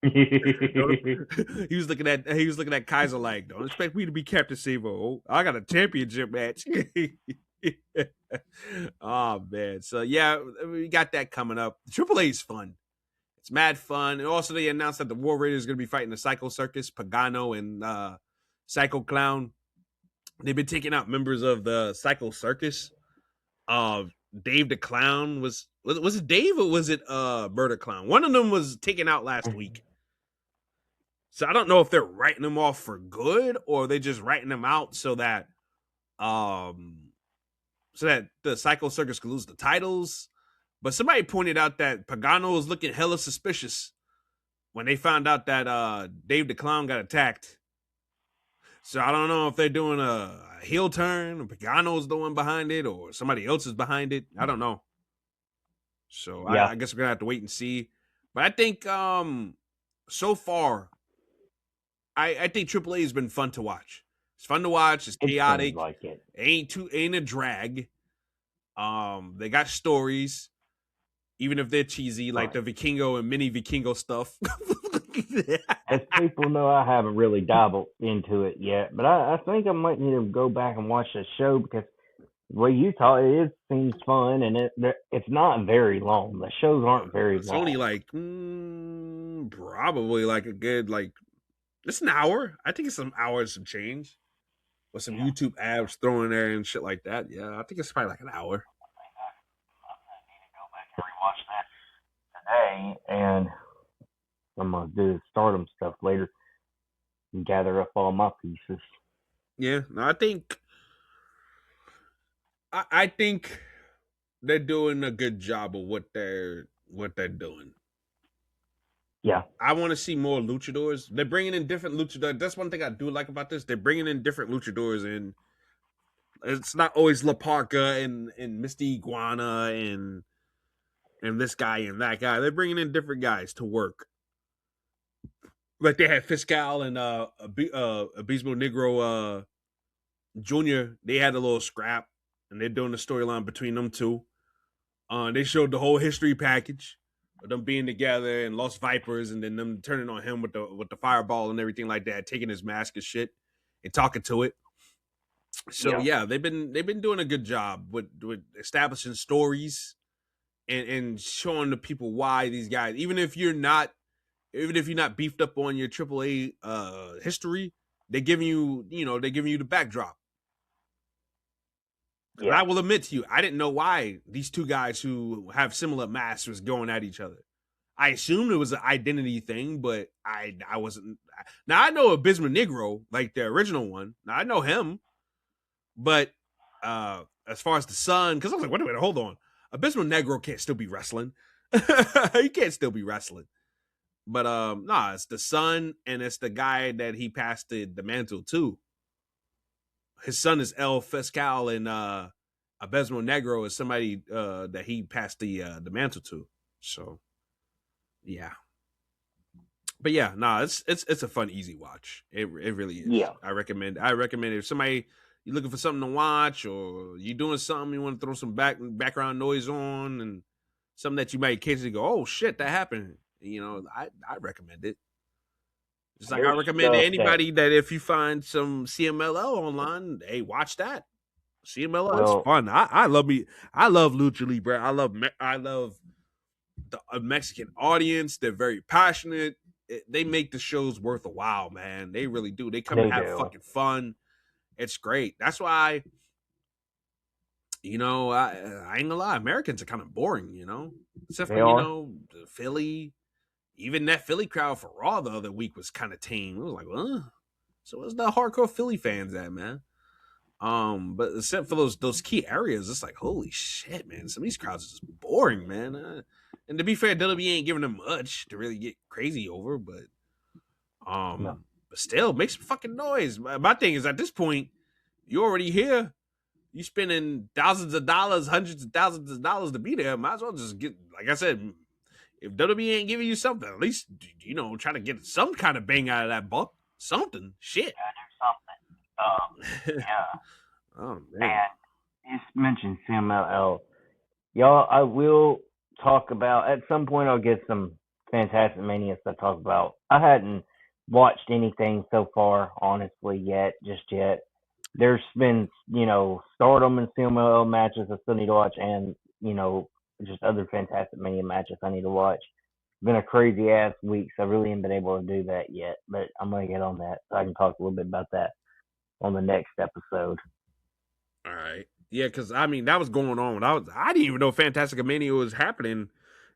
S1: he was looking at Kaiser like, don't expect me to be Captain Savo. I got a championship match. Oh man. So yeah, we got that coming up. Triple A is fun. It's mad fun. And also they announced that the War Raiders are gonna be fighting the Psycho Circus, Pagano and Psycho Clown. They've been taking out members of the Psycho Circus. Dave the Clown was it Dave or was it Murder Clown? One of them was taken out last week. So I don't know if they're writing them off for good or they just writing them out so that the Psycho Circus could lose the titles. But somebody pointed out that Pagano was looking hella suspicious when they found out that Dave the Clown got attacked. So I don't know if they're doing a heel turn, or Pagano's the one behind it, or somebody else is behind it. I don't know. So yeah. I guess we're gonna have to wait and see. But I think so far, I think AAA has been fun to watch. It's fun to watch. It's chaotic.
S2: Like it.
S1: Ain't a drag. They got stories, even if they're cheesy, like the Vikingo and mini Vikingo stuff.
S2: As people know, I haven't really dabbled into it yet, but I think I might need to go back and watch the show because the way you talk, it seems fun, and it's not very long. The shows aren't very long.
S1: It's only like probably like a good it's an hour. I think it's some hours some change with some YouTube ads thrown in there and shit like that. Yeah, I think it's probably like an hour.
S2: I need to go back and rewatch that today, and I'm gonna do the Stardom stuff later and gather up all my pieces.
S1: Yeah, no, I think they're doing a good job of what they're doing.
S2: Yeah.
S1: I want to see more luchadors. They're bringing in different luchadors. That's one thing I do like about this. They're bringing in different luchadors, and it's not always La Parca and Misty Iguana and this guy and that guy. They're bringing in different guys to work. Like they had Fiscal and Abismo Negro Jr. They had a little scrap, and they're doing the storyline between them two. They showed the whole history package of them being together and Lost Vipers, and then them turning on him with the fireball and everything like that, taking his mask and shit and talking to it. So yeah, they've been doing a good job with establishing stories and showing the people why these guys, even if you're not beefed up on your AAA history, they're giving you the backdrop. Yeah. I will admit to you, I didn't know why these two guys who have similar masks was going at each other. I assumed it was an identity thing, but I wasn't. Now I know Abismo Negro, like the original one. Now I know him, but as far as the son, because I was like, wait a minute, hold on. Abismo Negro can't still be wrestling. He can't still be wrestling. But it's the son, and it's the guy that he passed the mantle to. His son is El Fiscal, and Abismo Negro is somebody that he passed the mantle to. So, yeah. But yeah, it's a fun, easy watch. It really is.
S2: Yeah.
S1: I recommend if somebody you're looking for something to watch, or you're doing something, you want to throw some background noise on, and something that you might occasionally go, oh shit, that happened. I recommend it. Just like I recommend to anybody that if you find some CMLL online, hey, watch that. CMLL is fun. I love Lucha Libre. I love the Mexican audience. They're very passionate. They make the shows worth a while, man. They really do. They come and have fucking fun. It's great. That's why, I ain't gonna lie, Americans are kind of boring, except for Philly. Even that Philly crowd for Raw the other week was kind of tame. It was like, so where's the hardcore Philly fans at, man? But except for those key areas, it's like, holy shit, man. Some of these crowds are just boring, man. And to be fair, WWE ain't giving them much to really get crazy over, but but still, make some fucking noise. My thing is, at this point, you're already here. You spending thousands of dollars, hundreds of thousands of dollars to be there. Might as well just get, like I said, if WWE ain't giving you something, at least, try to get some kind of bang out of that buck. Something. Shit.
S2: Do something. Yeah. Oh, man. And you mentioned CMLL. Y'all, I will talk about at some point. I'll get some Fantastic Mania stuff to talk about. I hadn't watched anything so far, honestly, just yet. There's been, Stardom and CMLL matches I still need to watch, and just other Fantastic Mania matches I need to watch. Been a crazy ass week, so I really haven't been able to do that yet. But I'm gonna get on that, so I can talk a little bit about that on the next episode.
S1: All right. Yeah, because I mean that was going on when I didn't even know Fantastic Mania was happening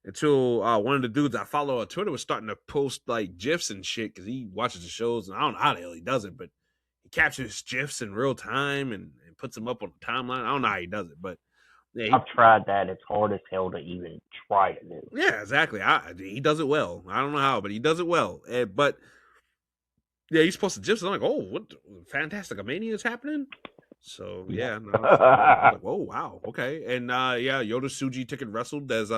S1: until one of the dudes I follow on Twitter was starting to post like GIFs and shit because he watches the shows and I don't know how the hell he does it, but he captures GIFs in real time and puts them up on the timeline. I don't know how he does it, but yeah,
S2: I've tried that. It's hard as hell to even try to do.
S1: Yeah, exactly. He does it well. I don't know how, but he does it well. But yeah, he's supposed to GIFs. I'm like, oh, what Fantastic Mania is happening? So yeah, no, I was like, oh wow, okay. And yeah, Yoda Tsuji took it wrestled as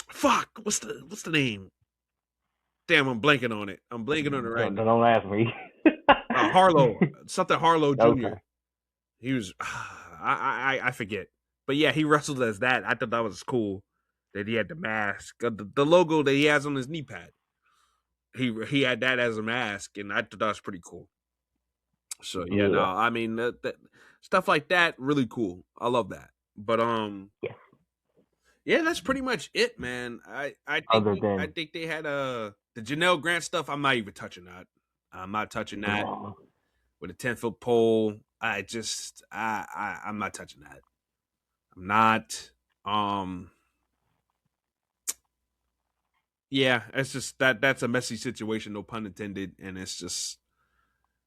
S1: fuck, what's the name? Damn, I'm blanking on it. I'm blanking on it right now.
S2: Don't ask me.
S1: Harlow, something Harlow Jr.
S2: Okay.
S1: He was, I forget, but yeah, he wrestled as that. I thought that was cool that he had the mask, the logo that he has on his knee pad. He had that as a mask, and I thought that was pretty cool. So yeah, no, I mean that stuff like that really cool. I love that. But yeah, that's pretty much it, man. I think they had the Janelle Grant stuff. I'm not even touching that. I'm not touching that with a 10-foot pole. I'm not touching that. I'm not. Yeah, it's just that's a messy situation, no pun intended, and it's just.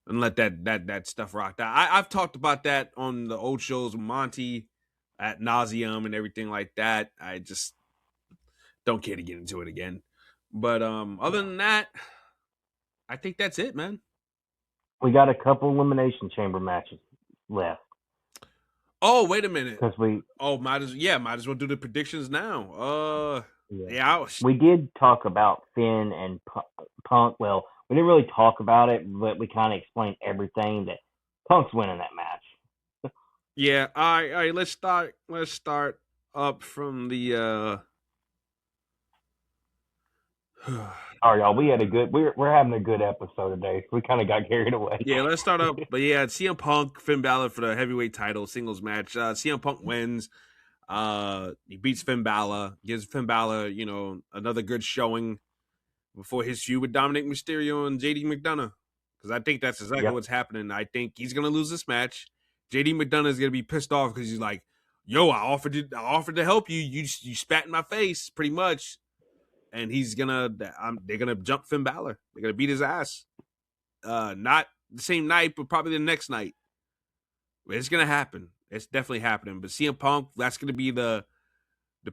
S1: And let that stuff rock. I've talked about that on the old shows with Monty at nauseum and everything like that. I just don't care to get into it again. But other than that, I think that's it, man.
S2: We got a couple Elimination Chamber matches left.
S1: Oh, wait a minute.
S2: Because
S1: might as well do the predictions now.
S2: We did talk about Finn and Punk. Well, we didn't really talk about it, but we kind of explained everything that Punk's winning that match.
S1: Yeah, all right. Let's start up from the.
S2: All right, y'all. We had we're having a good episode today. So we kind of got carried away.
S1: Yeah, let's start up. But yeah, CM Punk, Finn Balor for the heavyweight title singles match. CM Punk wins. He beats Finn Balor, gives Finn Balor, another good showing before his feud with Dominic Mysterio and JD McDonough. Because I think that's exactly what's happening. I think he's gonna lose this match. JD McDonough is gonna be pissed off because he's like, "Yo, I offered to help you. You spat in my face, pretty much." And they're gonna jump Finn Balor. They're gonna beat his ass. Not the same night, but probably the next night. But it's gonna happen. It's definitely happening. But CM Punk, that's gonna be the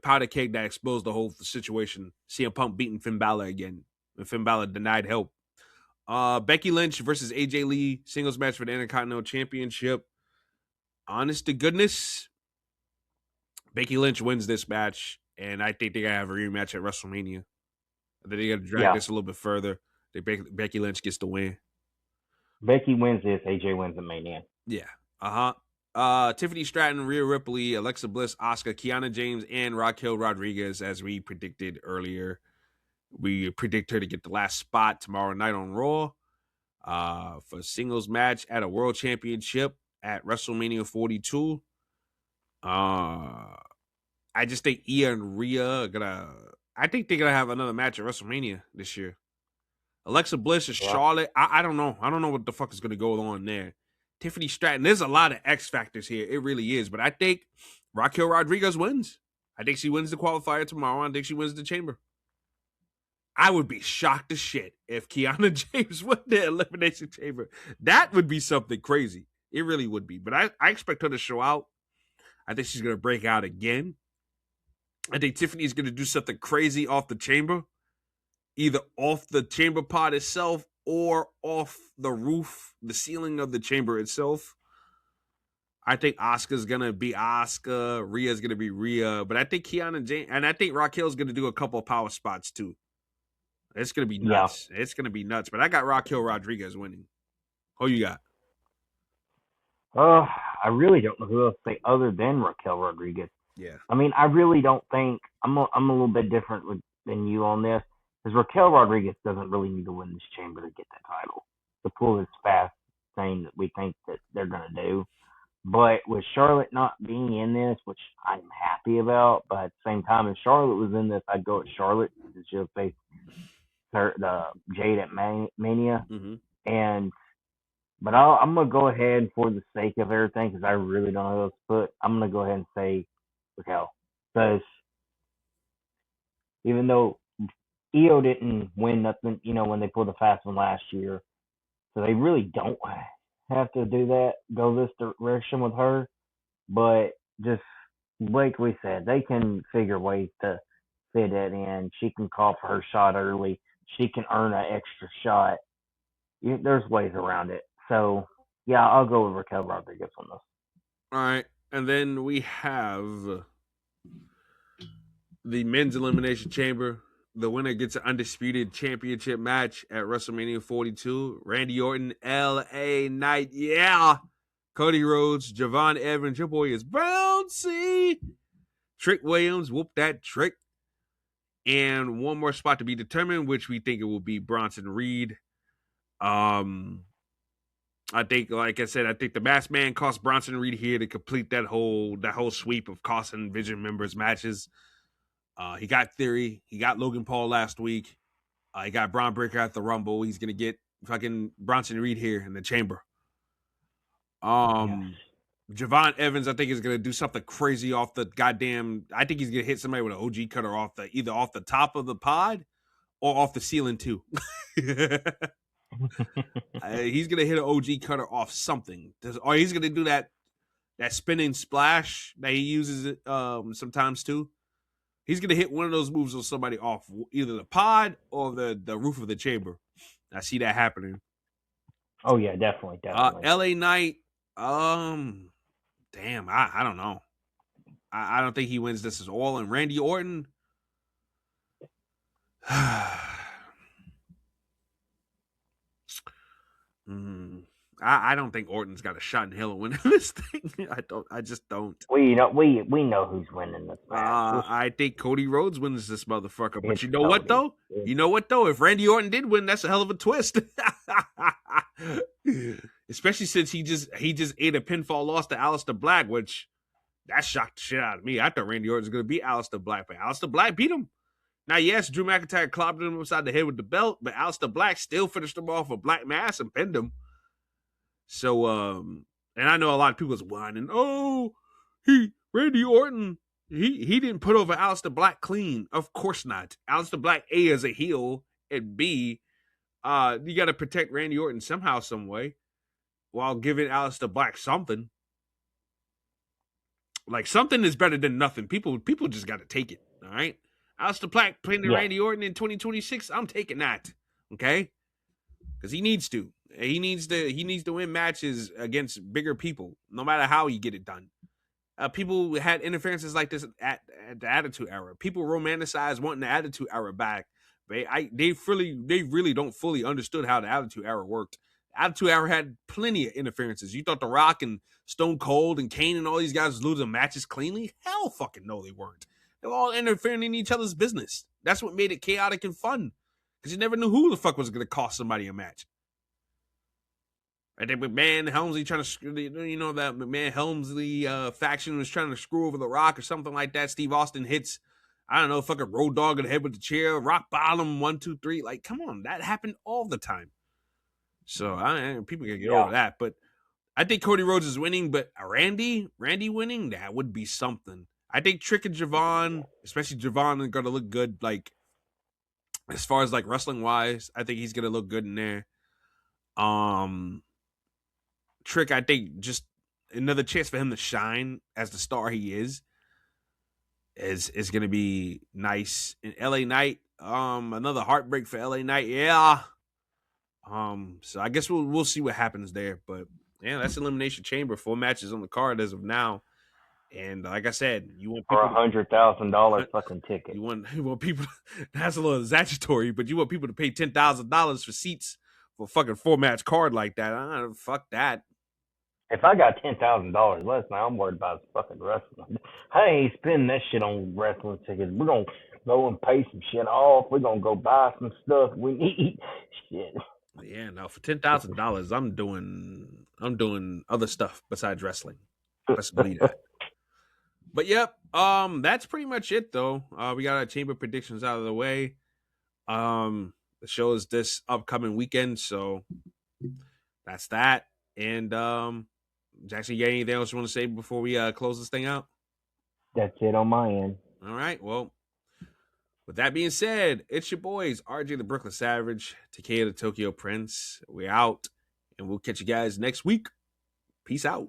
S1: powder keg that exposed the whole situation. CM Punk beating Finn Balor again. And Finn Balor denied help. Becky Lynch versus AJ Lee, singles match for the Intercontinental Championship. Honest to goodness, Becky Lynch wins this match, and I think they're going to have a rematch at WrestleMania. I think they're going to drag this a little bit further. Becky Lynch gets the win.
S2: Becky wins this, AJ wins the Mania.
S1: Yeah. Tiffany Stratton, Rhea Ripley, Alexa Bliss, Asuka, Kiana James, and Raquel Rodriguez, as we predicted earlier. We predict her to get the last spot tomorrow night on Raw for a singles match at a World Championship at WrestleMania 42. I just think Ia and Rhea I think they're gonna have another match at WrestleMania this year. Alexa Bliss and Charlotte. I don't know. I don't know what the fuck is gonna go on there. Tiffany Stratton. There's a lot of X factors here. It really is. But I think Raquel Rodriguez wins. I think she wins the qualifier tomorrow. I think she wins the chamber. I would be shocked as shit if Kiana James won the Elimination Chamber. That would be something crazy. It really would be. But I expect her to show out. I think she's going to break out again. I think Tiffany's going to do something crazy off the chamber. Either off the chamber pod itself or off the roof, the ceiling of the chamber itself. I think Asuka's going to be Asuka. Rhea's going to be Rhea. But I think Kiana James, and I think Raquel's going to do a couple of power spots too. It's going to be nuts. Yeah. It's going to be nuts. But I got Raquel Rodriguez winning. Who you got?
S2: I really don't know who else to say other than Raquel Rodriguez.
S1: Yeah.
S2: I mean, I really don't think I'm a little bit different than you on this because Raquel Rodriguez doesn't really need to win this chamber to get that title to pull this fast thing that we think that they're gonna do. But with Charlotte not being in this, which I'm happy about, but at the same time, if Charlotte was in this, I'd go with Charlotte because she'll face the Jade at Mania.
S1: Mm-hmm.
S2: And but I'm gonna go ahead for the sake of everything because I really don't know who else to put. I'm gonna go ahead and say Raquel because even though Io didn't win nothing, when they pulled the fast one last year, so they really don't have to do that, go this direction with her. But just like we said, they can figure ways to fit it in. She can call for her shot early. She can earn an extra shot. There's ways around it. So yeah, I'll go with Raquel Rodriguez on this.
S1: All right, and then we have the men's elimination chamber. The winner gets an undisputed championship match at WrestleMania 42. Randy Orton, LA Knight, yeah. Cody Rhodes, Javon Evans, your boy is bouncy. Trick Williams, whoop that trick. And one more spot to be determined, which we think it will be Bronson Reed. I think, like I said, I think the Masked Man cost Bronson Reed here to complete that whole sweep of costing Vision members matches. He got Theory. He got Logan Paul last week. He got Braun Breaker at the Rumble. He's gonna get fucking Bronson Reed here in the chamber. Javon Evans, I think, is gonna do something crazy off the goddamn. I think he's gonna hit somebody with an OG cutter either off the top of the pod or off the ceiling too. He's gonna hit an OG cutter off something, or he's gonna do that spinning splash that he uses sometimes too. He's gonna hit one of those moves on somebody off either the pod or the roof of the chamber. I see that happening.
S2: Oh yeah, definitely.
S1: LA Knight, damn, I don't know. I don't think he wins this as all. And Randy Orton, I don't think Orton's got a shot in hell of winning this thing. I just don't.
S2: We know who's winning this match.
S1: I think Cody Rhodes wins this motherfucker. But you know what though? If Randy Orton did win, that's a hell of a twist. Especially since he just ate a pinfall loss to Aleister Black, which that shocked the shit out of me. I thought Randy Orton was gonna beat Aleister Black, but Aleister Black beat him. Now, yes, Drew McIntyre clobbed him upside the head with the belt, but Aleister Black still finished him off with Black Mass and pinned him. So, and I know a lot of people is whining, Randy Orton, he didn't put over Aleister Black clean. Of course not. Aleister Black, A, is a heel, and B, you got to protect Randy Orton somehow, some way, while giving Aleister Black something. Like, something is better than nothing. People just got to take it, all right? Aleister Black playing Randy Orton in 2026, I'm taking that, okay? Because he needs to. He needs to win matches against bigger people, no matter how he get it done. People had interferences like this at the Attitude Era. People romanticize wanting the Attitude Era back. They really don't fully understood how the Attitude Era worked. The Attitude Era had plenty of interferences. You thought The Rock and Stone Cold and Kane and all these guys was losing matches cleanly? Hell fucking no, they weren't. They were all interfering in each other's business. That's what made it chaotic and fun. Because you never knew who the fuck was going to cost somebody a match. I think McMahon Helmsley trying to, that McMahon Helmsley faction was trying to screw over The Rock or something like that. Steve Austin hits, I don't know, fucking Road Dogg in the head with the chair, rock bottom, 1, 2, 3. Like, come on, that happened all the time. So people can get over that. But I think Cody Rhodes is winning, but Randy winning, that would be something. I think Trick and Javon, especially Javon, is going to look good. Like, as far as like wrestling wise, I think he's going to look good in there. Trick, I think, just another chance for him to shine as the star he is going to be nice. And LA Knight, another heartbreak for LA Knight, yeah. So I guess we'll see what happens there. But yeah, that's Elimination Chamber. 4 matches on the card as of now. And like I said, you want people
S2: for $100,000 fucking ticket.
S1: You want people. That's a little exaggeratory, but you want people to pay $10,000 for seats for a fucking 4-match card like that. Fuck that.
S2: If I got $10,000 less now, I'm worried about fucking wrestling. I ain't spending that shit on wrestling tickets. We're gonna go and pay some shit off. We're gonna go buy some stuff we need. Shit.
S1: Yeah, no, for $10,000, I'm doing other stuff besides wrestling. Best believe that. But yep, that's pretty much it though. We got our chamber predictions out of the way. The show is this upcoming weekend, so that's that. And Jackson, you got anything else you want to say before we close this thing out?
S2: That's it on my end.
S1: All right. Well, with that being said, it's your boys, RJ the Brooklyn Savage, Takeda the Tokyo Prince. We're out, and we'll catch you guys next week. Peace out.